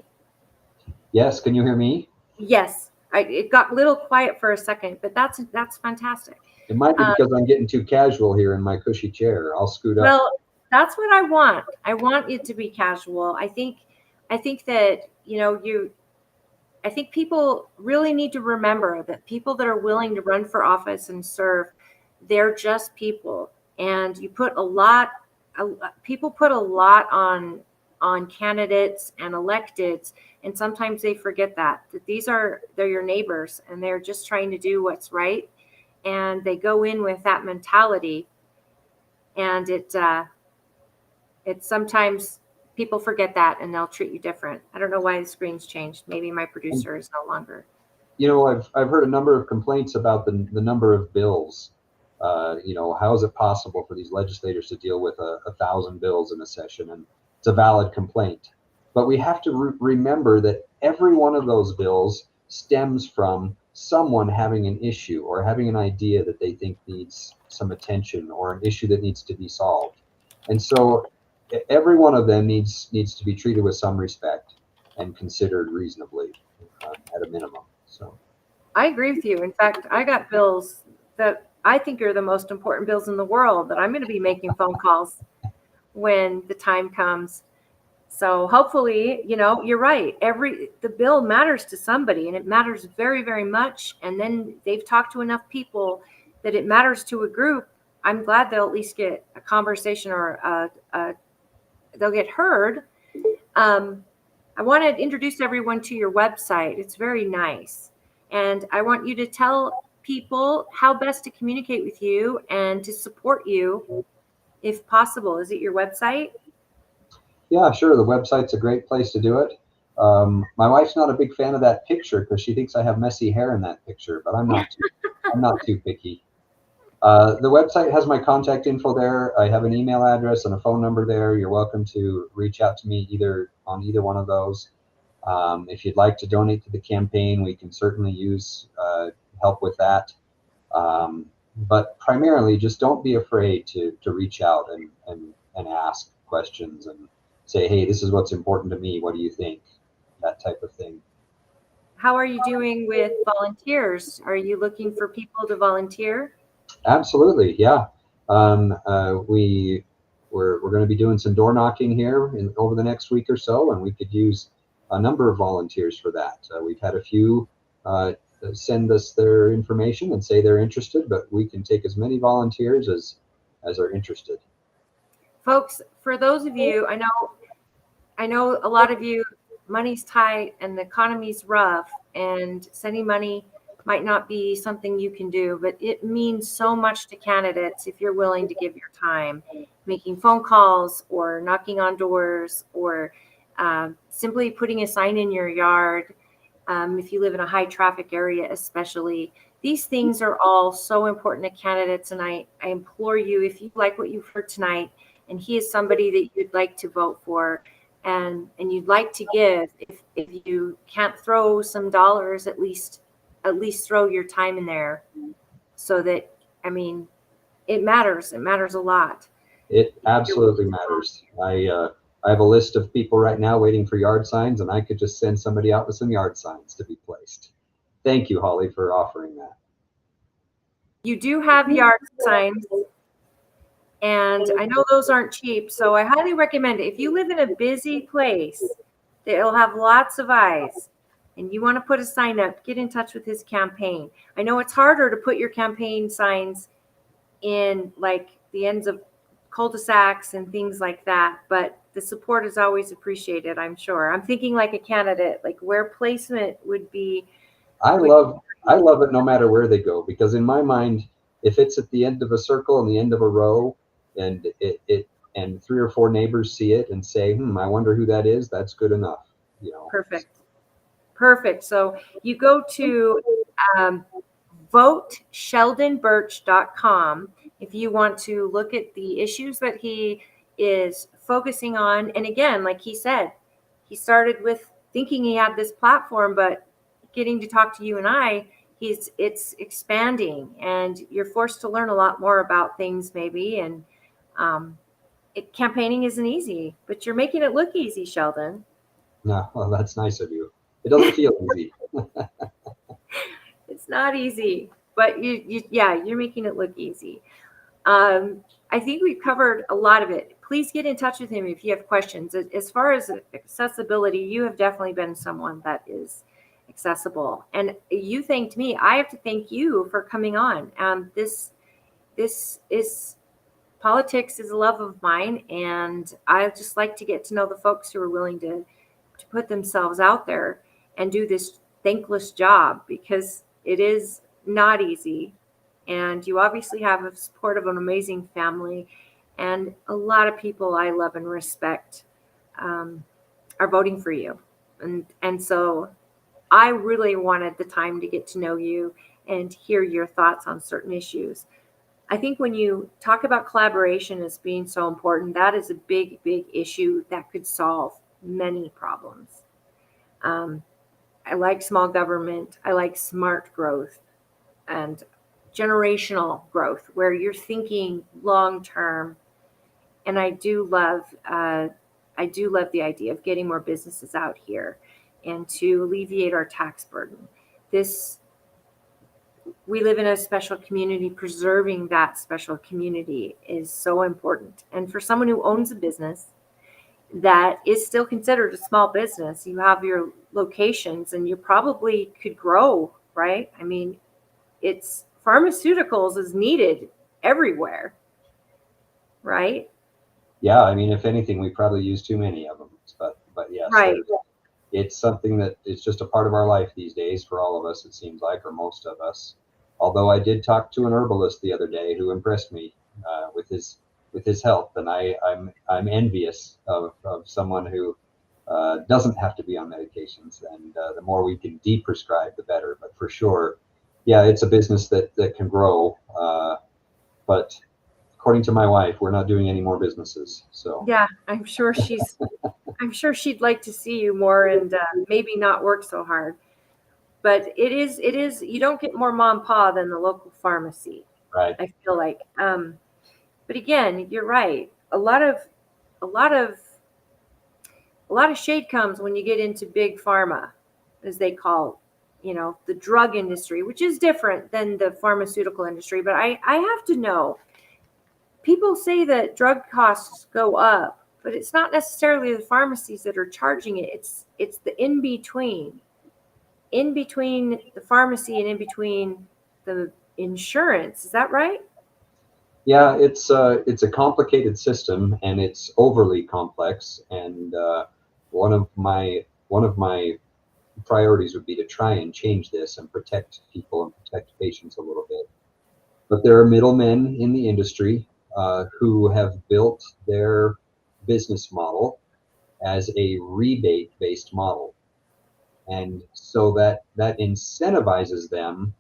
Yes, can you hear me? Yes. It got a little quiet for a second, but that's fantastic. It might be because I'm getting too casual here in my cushy chair. I'll scoot up. Well, that's what I want. I want it to be casual. I think that, I think people really need to remember that people that are willing to run for office and serve, they're just people. And you put people put a lot on candidates and electeds, and sometimes they forget that they're your neighbors and they're just trying to do what's right, and they go in with that mentality, and it's sometimes people forget that and they'll treat you different. I don't know why the screen's changed. Maybe my producer is no longer. I've heard a number of complaints about the number of bills. How is it possible for these legislators to deal with 1,000 bills in a session? And it's a valid complaint. But we have to remember that every one of those bills stems from someone having an issue or having an idea that they think needs some attention, or an issue that needs to be solved. And so every one of them needs to be treated with some respect and considered reasonably, at a minimum. So I agree with you. In fact, I got bills that I think are the most important bills in the world that I'm going to be making phone calls when the time comes. So hopefully, you're right. The bill matters to somebody, and it matters very, very much. And then they've talked to enough people that it matters to a group. I'm glad they'll at least get a conversation, or they'll get heard. I want to introduce everyone to your website. It's very nice. And I want you to tell people how best to communicate with you and to support you if possible. Is it your website? Yeah, sure. The website's a great place to do it. My wife's not a big fan of that picture because she thinks I have messy hair in that picture, but I'm not too picky. The website has my contact info there. I have an email address and a phone number there. You're welcome to reach out to me on either one of those. If you'd like to donate to the campaign, we can certainly use help with that. But primarily, just don't be afraid to reach out and ask questions say, hey, this is what's important to me. What do you think? That type of thing. How are you doing with volunteers? Are you looking for people to volunteer? Absolutely, yeah. We're going to be doing some door knocking here over the next week or so, and we could use a number of volunteers for that. We've had a few send us their information and say they're interested, but we can take as many volunteers as are interested. Folks, for those of you, I know a lot of you, money's tight and the economy's rough, and sending money might not be something you can do, but it means so much to candidates if you're willing to give your time, making phone calls or knocking on doors, or simply putting a sign in your yard. If you live in a high traffic area, especially, these things are all so important to candidates. And I implore you, if you like what you've heard tonight, and he is somebody that you'd like to vote for, and you'd like to give, if you can't throw some dollars, at least throw your time in there, so that, I mean, it matters. It matters a lot. It absolutely matters. I have a list of people right now waiting for yard signs, and I could just send somebody out with some yard signs to be placed. Thank you, Holly, for offering that. You do have yard signs, and I know those aren't cheap, so I highly recommend it. If you live in a busy place that'll have lots of eyes, and you want to put a sign up, get in touch with his campaign. I know it's harder to put your campaign signs in like the ends of cul-de-sacs and things like that, but the support is always appreciated, I'm sure. I'm thinking like a candidate, like where placement would be. I love it no matter where they go, because in my mind, if it's at the end of a circle and the end of a row, and and 3 or 4 neighbors see it and say, I wonder who that is, that's good enough. Perfect. So you go to votesheldonbirch.com if you want to look at the issues that he is focusing on. And again, like he said, he started with thinking he had this platform, but getting to talk to you and I, it's expanding, and you're forced to learn a lot more about things maybe. And campaigning isn't easy, but you're making it look easy, Sheldon. No, well, that's nice of you. It doesn't feel easy. It's not easy, but you're making it look easy. I think we've covered a lot of it. Please get in touch with him if you have questions. As far as accessibility, you have definitely been someone that is accessible. And you thanked me. I have to thank you for coming on. This is politics is a love of mine, and I just like to get to know the folks who are willing to put themselves out there and do this thankless job, because it is not easy. And you obviously have the support of an amazing family, and a lot of people I love and respect are voting for you. And so I really wanted the time to get to know you and hear your thoughts on certain issues. I think when you talk about collaboration as being so important, that is a big issue that could solve many problems. I like small government. I like smart growth and generational growth, where you're thinking long term. And I do love the idea of getting more businesses out here and to alleviate our tax burden. We live in a special community. Preserving that special community is so important. And for someone who owns a business that is still considered a small business, you have your locations, and you probably could grow, right? I mean, pharmaceuticals is needed everywhere, right? Yeah, I mean, if anything, we probably use too many of them. But yes, right. It's something that is just a part of our life these days for all of us, it seems like, or most of us. Although I did talk to an herbalist the other day who impressed me with his health, and I'm envious of someone who doesn't have to be on medications. And the more we can de-prescribe, the better. But for sure, yeah, it's a business that can grow. But according to my wife, we're not doing any more businesses. So yeah, I'm sure she'd like to see you more, and maybe not work so hard. But it is you don't get more mom and pa than the local pharmacy. Right. I feel like. But again, you're right. A lot of a lot of shade comes when you get into big pharma, as they call, the drug industry, which is different than the pharmaceutical industry. But I have to know, people say that drug costs go up, but it's not necessarily the pharmacies that are charging it. It's the in between the pharmacy and in between the insurance. Is that right? Yeah, it's a complicated system, and it's overly complex. And one of my priorities would be to try and change this and protect people and protect patients a little bit. But there are middlemen in the industry who have built their business model as a rebate-based model, and so that incentivizes them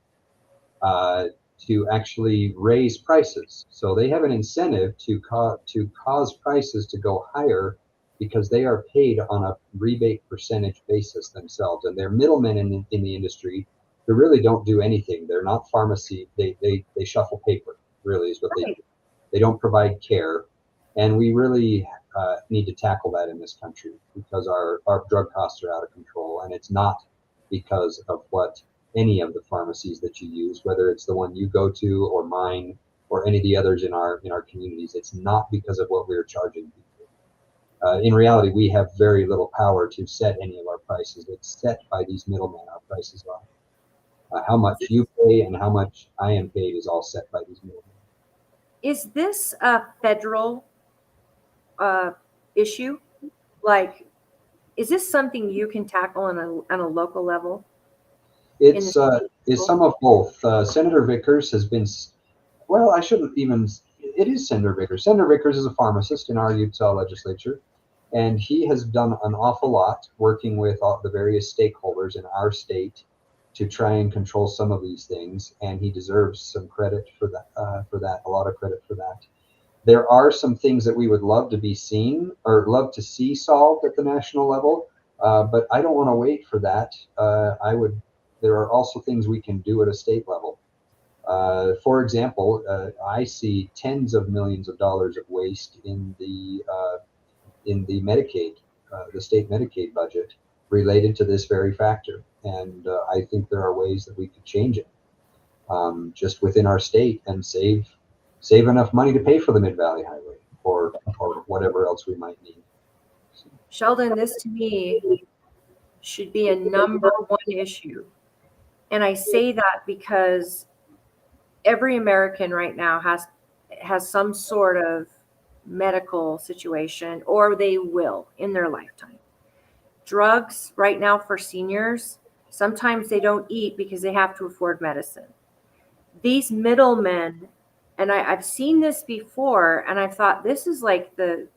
to actually raise prices. So they have an incentive to cause prices to go higher because they are paid on a rebate percentage basis themselves. And they're middlemen in the industry who really don't do anything. They're not pharmacy. They shuffle paper, really, is what they do. They don't provide care. And we really need to tackle that in this country, because our drug costs are out of control. And it's not because of what any of the pharmacies that you use, whether it's the one you go to or mine or any of the others in our communities. It's not because of what we're charging people. In reality, we have very little power to set any of our prices. It's set by these middlemen. Our prices are. How much you pay and how much I am paid is all set by these middlemen. Is this a federal issue? Like, is this something you can tackle on a local level? It's some of both. Senator Vickers has been, well, I shouldn't even, it is Senator Vickers. Senator Vickers is a pharmacist in our Utah legislature, and he has done an awful lot working with all the various stakeholders in our state to try and control some of these things, and he deserves some credit for that, a lot of credit for that. There are some things that we would love to be seen or love to see solved at the national level, but I don't want to wait for that. There are also things we can do at a state level. For example, I see tens of millions of dollars of waste in the Medicaid, the state Medicaid budget, related to this very factor. And I think there are ways that we could change it just within our state and save enough money to pay for the Mid-Valley Highway or whatever else we might need. Sheldon, this to me should be a number one issue. And I say that because every American right now has some sort of medical situation, or they will in their lifetime. Drugs right now for seniors, sometimes they don't eat because they have to afford medicine. These middlemen, and I've seen this before, and I've thought, this is like this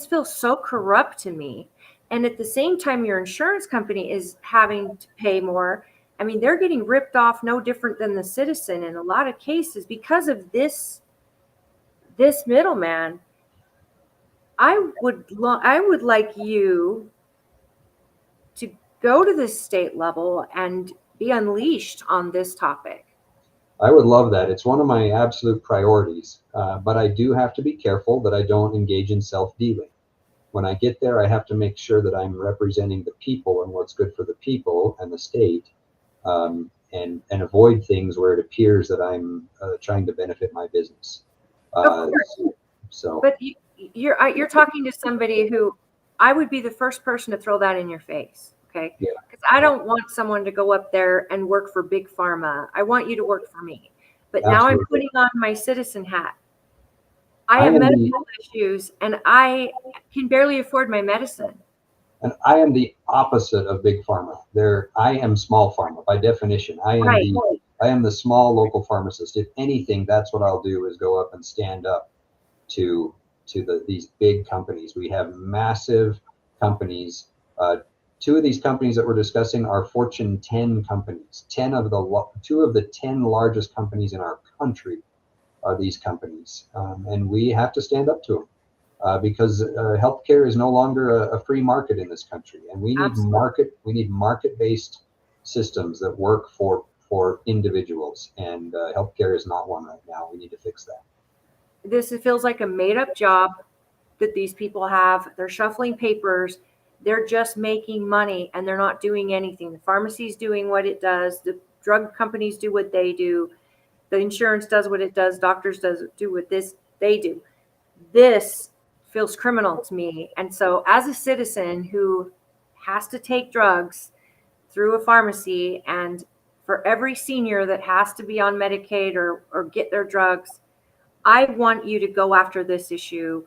feels so corrupt to me. And at the same time, your insurance company is having to pay more. I mean, they're getting ripped off no different than the citizen in a lot of cases because of this middleman. I would like you to go to the state level and be unleashed on this topic. I would love that. It's one of my absolute priorities, but I do have to be careful that I don't engage in self-dealing. When I get there, I have to make sure that I'm representing the people and what's good for the people and the state, and avoid things where it appears that I'm trying to benefit my business. Of course. But you're talking to somebody who I would be the first person to throw that in your face, okay? Yeah. Because I don't want someone to go up there and work for Big Pharma. I want you to work for me. But Absolutely. Now I'm putting on my citizen hat. I have medical issues, and I can barely afford my medicine. And I am the opposite of Big Pharma. I am small pharma by definition. I am the small local pharmacist. If anything, that's what I'll do, is go up and stand up to these big companies. We have massive companies. Two of these companies that we're discussing are Fortune 10 companies. Two of the 10 largest companies in our country are these companies, and we have to stand up to them because healthcare is no longer a free market in this country, and we need market-based systems that work for individuals, and healthcare is not one right now. We need to fix that. This feels like a made-up job. that these people have. They're shuffling papers. They're just making money and they're not doing anything. The pharmacy's doing what it does. The drug companies do what they do. The insurance does what it does. Doctors do what they do. This feels criminal to me. And so as a citizen who has to take drugs through a pharmacy, and for every senior that has to be on Medicaid or get their drugs, I want you to go after this issue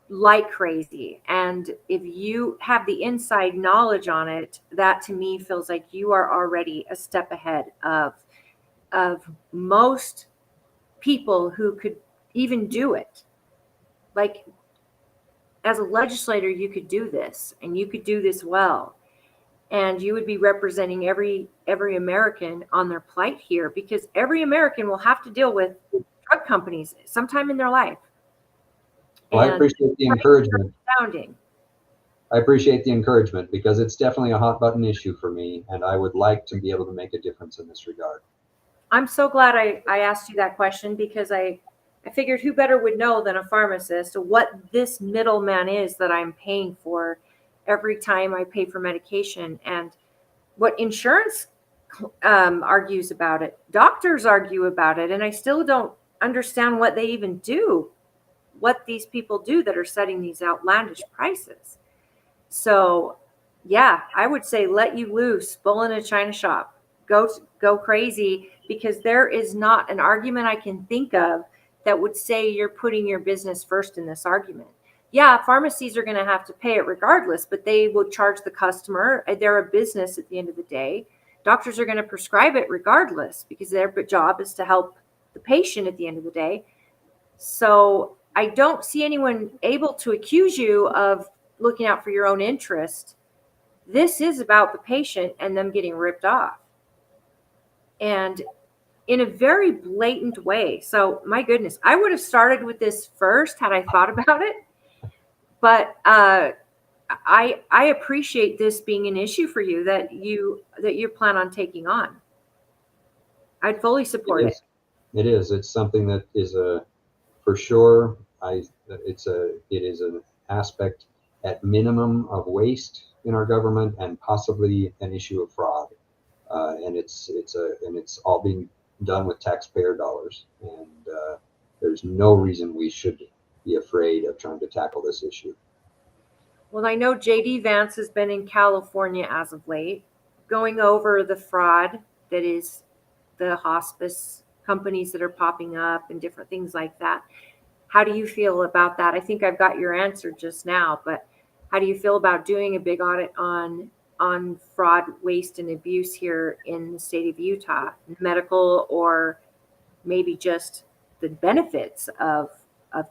like crazy. And if you have the inside knowledge on it, that to me feels like you are already a step ahead of most people who could even do it. Like, as a legislator, you could do this, and you could do this well, and you would be representing every American on their plight here, because every American will have to deal with drug companies sometime in their life. Well, I appreciate the encouragement. Astounding. I appreciate the encouragement, because it's definitely a hot button issue for me, and I would like to be able to make a difference in this regard. I'm so glad I asked you that question, because I figured who better would know than a pharmacist what this middleman is that I'm paying for every time I pay for medication, and what insurance argues about it. Doctors argue about it, and I still don't understand what they even do, what these people do that are setting these outlandish prices. So, yeah, I would say let you loose, bull in a china shop, go crazy, because there is not an argument I can think of that would say you're putting your business first in this argument. Yeah, pharmacies are going to have to pay it regardless, but they will charge the customer. They're a business at the end of the day. Doctors are going to prescribe it regardless, because their job is to help the patient at the end of the day. So I don't see anyone able to accuse you of looking out for your own interest. This is about the patient and them getting ripped off, and in a very blatant way. So my goodness, I would have started with this first had I thought about it. But I appreciate this being an issue for you that you plan on taking on. I'd fully support it. It is. It's something that is for sure. It is an aspect at minimum of waste in our government, and possibly an issue of fraud. And it's all being done with taxpayer dollars. And there's no reason we should be afraid of trying to tackle this issue. Well, I know JD Vance has been in California as of late, going over the fraud that is the hospice companies that are popping up and different things like that. How do you feel about that? I think I've got your answer just now, but how do you feel about doing a big audit on fraud, waste, and abuse here in the state of Utah, medical, or maybe just the benefits of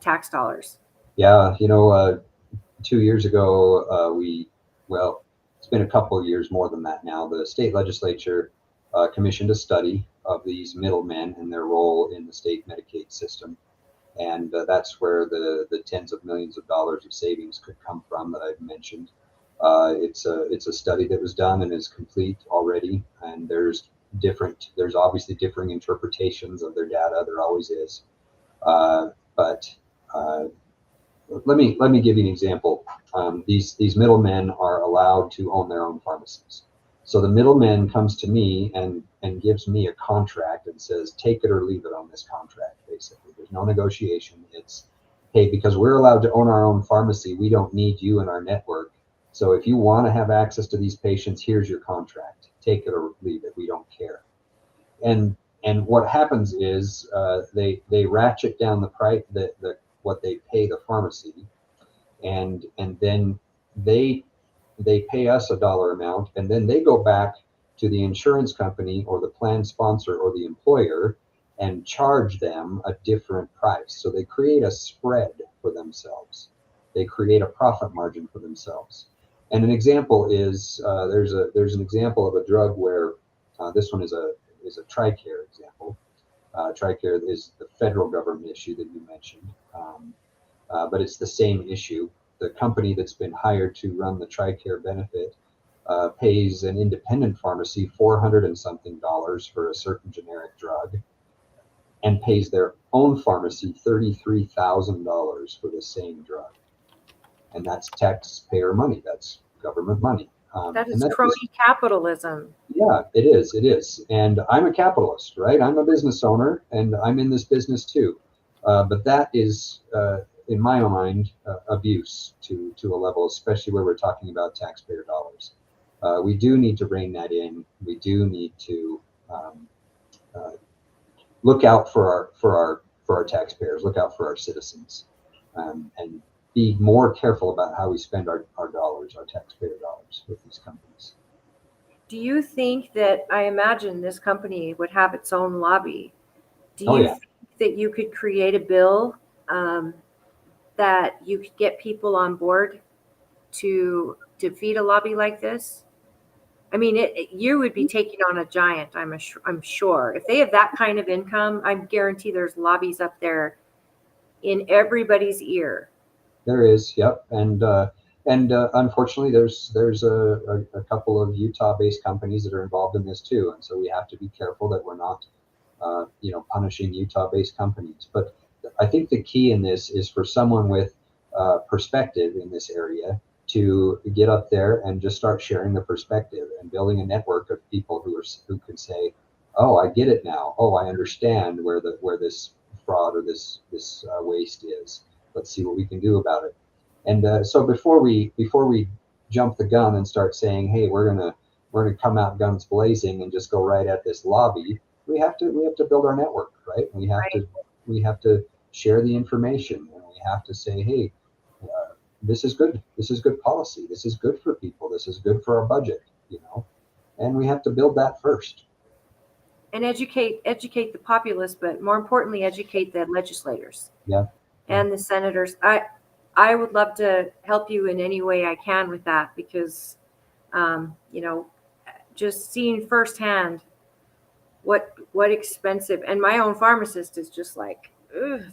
tax dollars? Yeah, 2 years ago, it's been a couple of years more than that now, the state legislature commissioned a study of these middlemen and their role in the state Medicaid system. And that's where the tens of millions of dollars of savings could come from that I've mentioned. It's a study that was done and is complete already. And there's obviously differing interpretations of their data. There always is. But let me give you an example. These middlemen are allowed to own their own pharmacies. So the middleman comes to me and gives me a contract and says, take it or leave it on this contract, basically. There's no negotiation. It's, hey, because we're allowed to own our own pharmacy, we don't need you in our network. So if you want to have access to these patients, here's your contract. Take it or leave it. We don't care. And what happens is they ratchet down the price, what they pay the pharmacy, and then they pay us a dollar amount, and then they go back to the insurance company or the plan sponsor or the employer and charge them a different price. So they create a spread for themselves. They create a profit margin for themselves. And an example is there's an example of a drug where this one is a TRICARE example. TRICARE is the federal government issue that you mentioned, but it's the same issue. The company that's been hired to run the TRICARE benefit pays an independent pharmacy $400 and something for a certain generic drug, and pays their own pharmacy $33,000 for the same drug. And that's taxpayer money. That's government money. That and is that's crony just- capitalism. yeah, it is. It is. And I'm a capitalist, right? I'm a business owner, and I'm in this business too. But that is, in my mind, abuse to a level, especially where we're talking about taxpayer dollars. We do need to rein that in. We do need to look out for our taxpayers, look out for our citizens, and be more careful about how we spend our dollars, our taxpayer dollars, with these companies. Do you think that, I imagine this company would have its own lobby? Do Oh, you yeah. think that you could create a bill that you could get people on board to defeat a lobby like this? I mean, you would be taking on a giant, I'm sure. If they have that kind of income, I guarantee there's lobbies up there in everybody's ear. There is, yep, and unfortunately, there's a couple of Utah-based companies that are involved in this too, and so we have to be careful that we're not, punishing Utah-based companies. But I think the key in this is for someone with perspective in this area to get up there and just start sharing the perspective and building a network of people who can say, "Oh, I get it now. Oh, I understand where this fraud or this waste is. Let's see what we can do about it." And so before we jump the gun and start saying, "Hey, we're gonna come out guns blazing and just go right at this lobby," we have to build our network, right? We have to share the information, and we have to say, "Hey, this is good. This is good policy. This is good for people. This is good for our budget," and we have to build that first. And educate the populace, but more importantly, educate the legislators. Yeah. And the senators. I would love to help you in any way I can with that, because just seeing firsthand what expensive, and my own pharmacist is just like,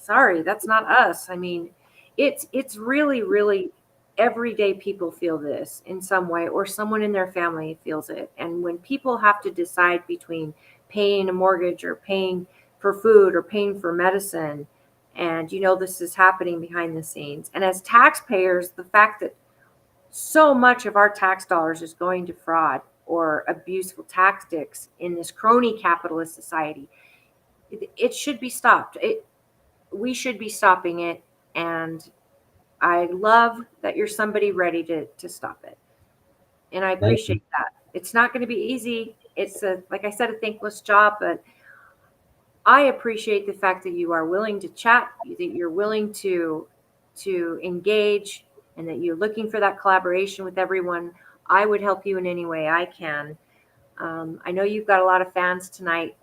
sorry, that's not us. I mean, it's really, really everyday people feel this in some way, or someone in their family feels it. And when people have to decide between paying a mortgage or paying for food or paying for medicine, and this is happening behind the scenes. And as taxpayers, the fact that so much of our tax dollars is going to fraud or abuseful tactics in this crony capitalist society, it should be stopped. We should be stopping it. And I love that you're somebody ready to stop it. And I appreciate that. It's not going to be easy. It's like I said, a thankless job, but I appreciate the fact that you are willing to chat, that you're willing to engage, and that you're looking for that collaboration with everyone. I would help you in any way I can. I know you've got a lot of fans tonight.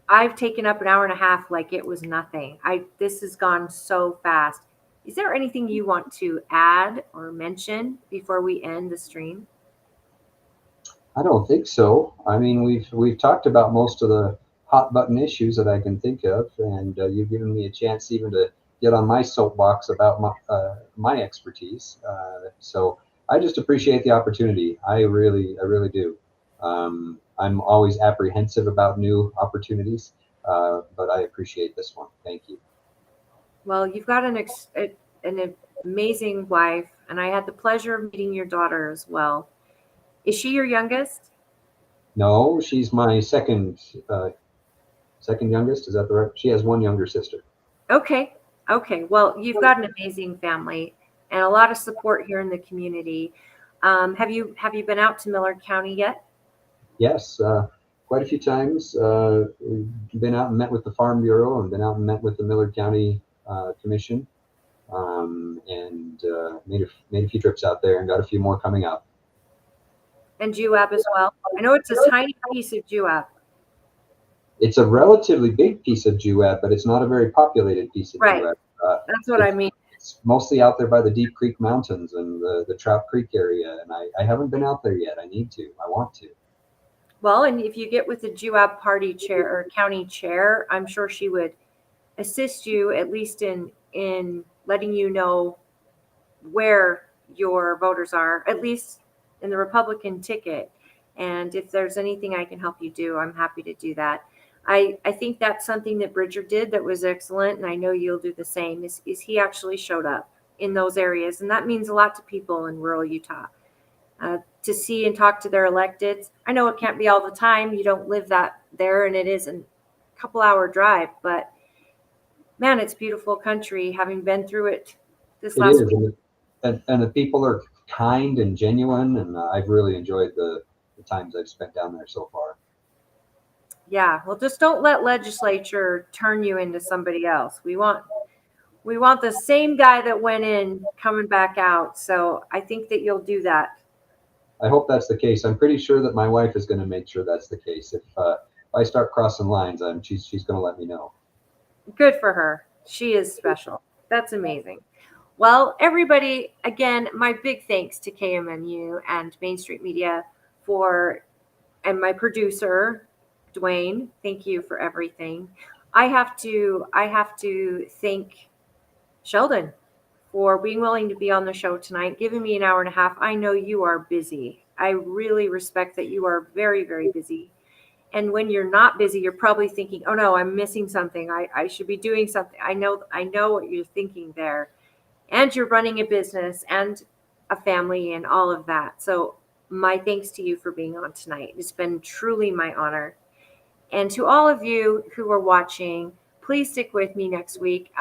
I've taken up an hour and a half like it was nothing. This has gone so fast. Is there anything you want to add or mention before we end the stream? I don't think so. I mean, we've talked about most of the hot button issues that I can think of, and you've given me a chance even to get on my soapbox about my expertise. So I just appreciate the opportunity. I really do. I'm always apprehensive about new opportunities, but I appreciate this one. Thank you. Well, you've got an amazing wife, and I had the pleasure of meeting your daughter as well. Is she your youngest? No, she's my second youngest. Is that the right? She has one younger sister. Okay. Well, you've got an amazing family and a lot of support here in the community. Have you been out to Millard County yet? Yes, quite a few times. We've been out and met with the Farm Bureau, and been out and met with the Millard County Commission, and made a few trips out there, and got a few more coming up. And Juab as well. I know it's a tiny piece of Juab. It's a relatively big piece of Juab, but it's not a very populated piece of Right. Juab. That's what I mean. It's mostly out there by the Deep Creek Mountains and the Trout Creek area, and I haven't been out there yet. I need to. I want to. Well, and if you get with the Juab party chair or county chair, I'm sure she would assist you at least in letting you know where your voters are, at least in the Republican ticket. And if there's anything I can help you do, I'm happy to do that. I think that's something that Bridger did that was excellent, and I know you'll do the same, is he actually showed up in those areas. And that means a lot to people in rural Utah. To see and talk to their electeds. I know it can't be all the time. You don't live that there, and it is a couple-hour drive, but man, it's beautiful country, having been through it this It last is, week. and the people are kind and genuine, and I've really enjoyed the times I've spent down there so far. Yeah, well, just don't let legislature turn you into somebody else. We want the same guy that went in coming back out. So I think that you'll do that. I hope that's the case. I'm pretty sure that my wife is going to make sure that's the case. If I start crossing lines, she's going to let me know. Good for her. She is special. That's amazing. Well, everybody, again, my big thanks to KMMU and Main Street Media and my producer, Dwayne. Thank you for everything. I have to thank Sheldon for being willing to be on the show tonight, giving me an hour and a half. I know you are busy. I really respect that you are very, very busy. And when you're not busy, you're probably thinking, oh no, I'm missing something. I should be doing something. I know what you're thinking there. And you're running a business and a family and all of that. So my thanks to you for being on tonight. It's been truly my honor. And to all of you who are watching, please stick with me next week.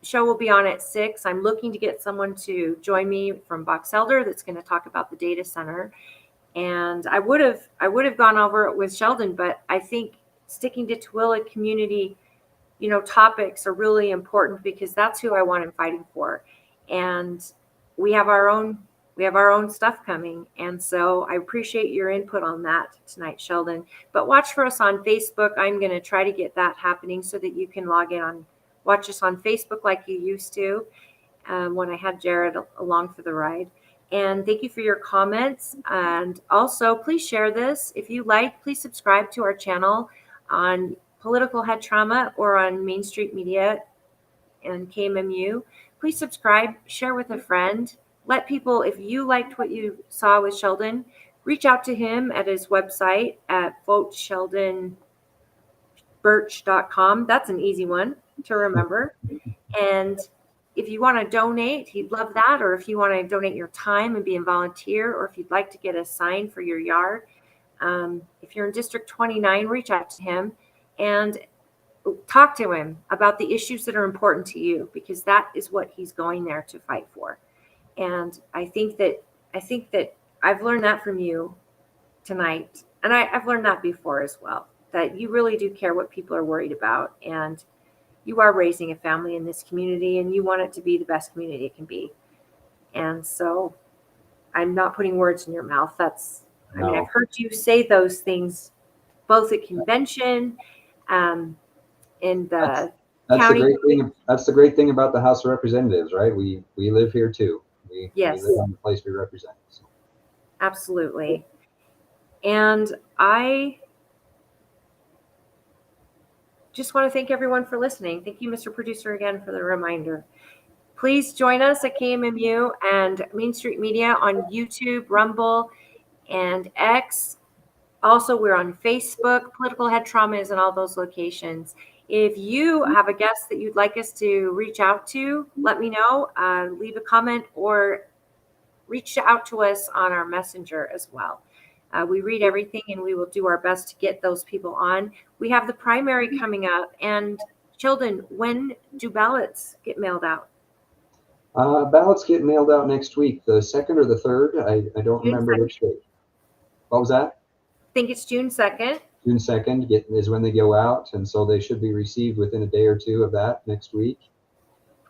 Show will be on at 6. I'm looking to get someone to join me from Box Elder that's going to talk about the data center. And I would have gone over it with Sheldon, but I think sticking to Tooele community, topics are really important because that's who I want him fighting for. And we have our own stuff coming. And so I appreciate your input on that tonight, Sheldon. But watch for us on Facebook. I'm going to try to get that happening so that you can log in watch us on Facebook like you used to when I had Jared along for the ride. And thank you for your comments. And also, please share this. If you like, please subscribe to our channel on Political Head Trauma or on Main Street Media and KMMU. Please subscribe, share with a friend. Let people, if you liked what you saw with Sheldon, reach out to him at his website at votesheldonbirch.com. That's an easy one to remember. And if you want to donate, he'd love that. Or if you want to donate your time and be a volunteer, or if you'd like to get a sign for your yard, if you're in District 29, reach out to him and talk to him about the issues that are important to you, because that is what he's going there to fight for. And I think that I've learned that from you tonight. And I've learned that before as well, that you really do care what people are worried about. And you are raising a family in this community, and you want it to be the best community it can be. And so I'm not putting words in your mouth. I've heard you say those things both at convention, in the county. That's the great thing about the House of Representatives, right? We live here too. Yes. We live on the place we represent. So. Absolutely. And I just want to thank everyone for listening. Thank you, Mr. Producer, again for the reminder. Please join us at KMMU and Main Street Media on YouTube, Rumble, and X. Also, we're on Facebook. Political Head Trauma is in all those locations. If you have a guest that you'd like us to reach out to, let me know. Leave a comment or reach out to us on our messenger as well. We read everything, and we will do our best to get those people on. We have the primary coming up. And Sheldon, when do ballots get mailed out? Ballots get mailed out next week, the 2nd or the 3rd. I don't remember which date. What was that? I think it's June 2nd. June 2nd is when they go out, and so they should be received within a day or two of that next week.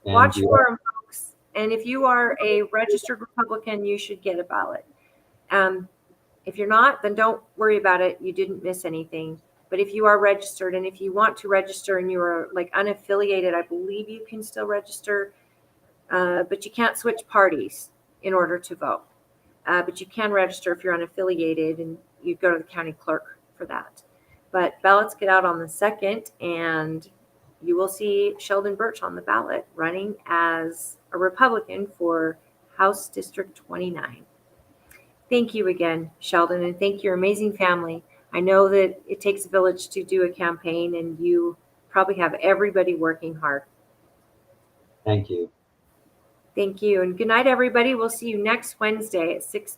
And watch for them, folks. And if you are a registered Republican, you should get a ballot. If you're not, then don't worry about it. You didn't miss anything. But if you are registered, and if you want to register and you are like unaffiliated, I believe you can still register, but you can't switch parties in order to vote. But you can register if you're unaffiliated, and you go to the county clerk for that. But ballots get out on the 2nd, and you will see Sheldon Birch on the ballot running as a Republican for House District 29. Thank you again, Sheldon, and thank your amazing family. I know that it takes a village to do a campaign, and you probably have everybody working hard. Thank you. Thank you. And good night, everybody. We'll see you next Wednesday at 6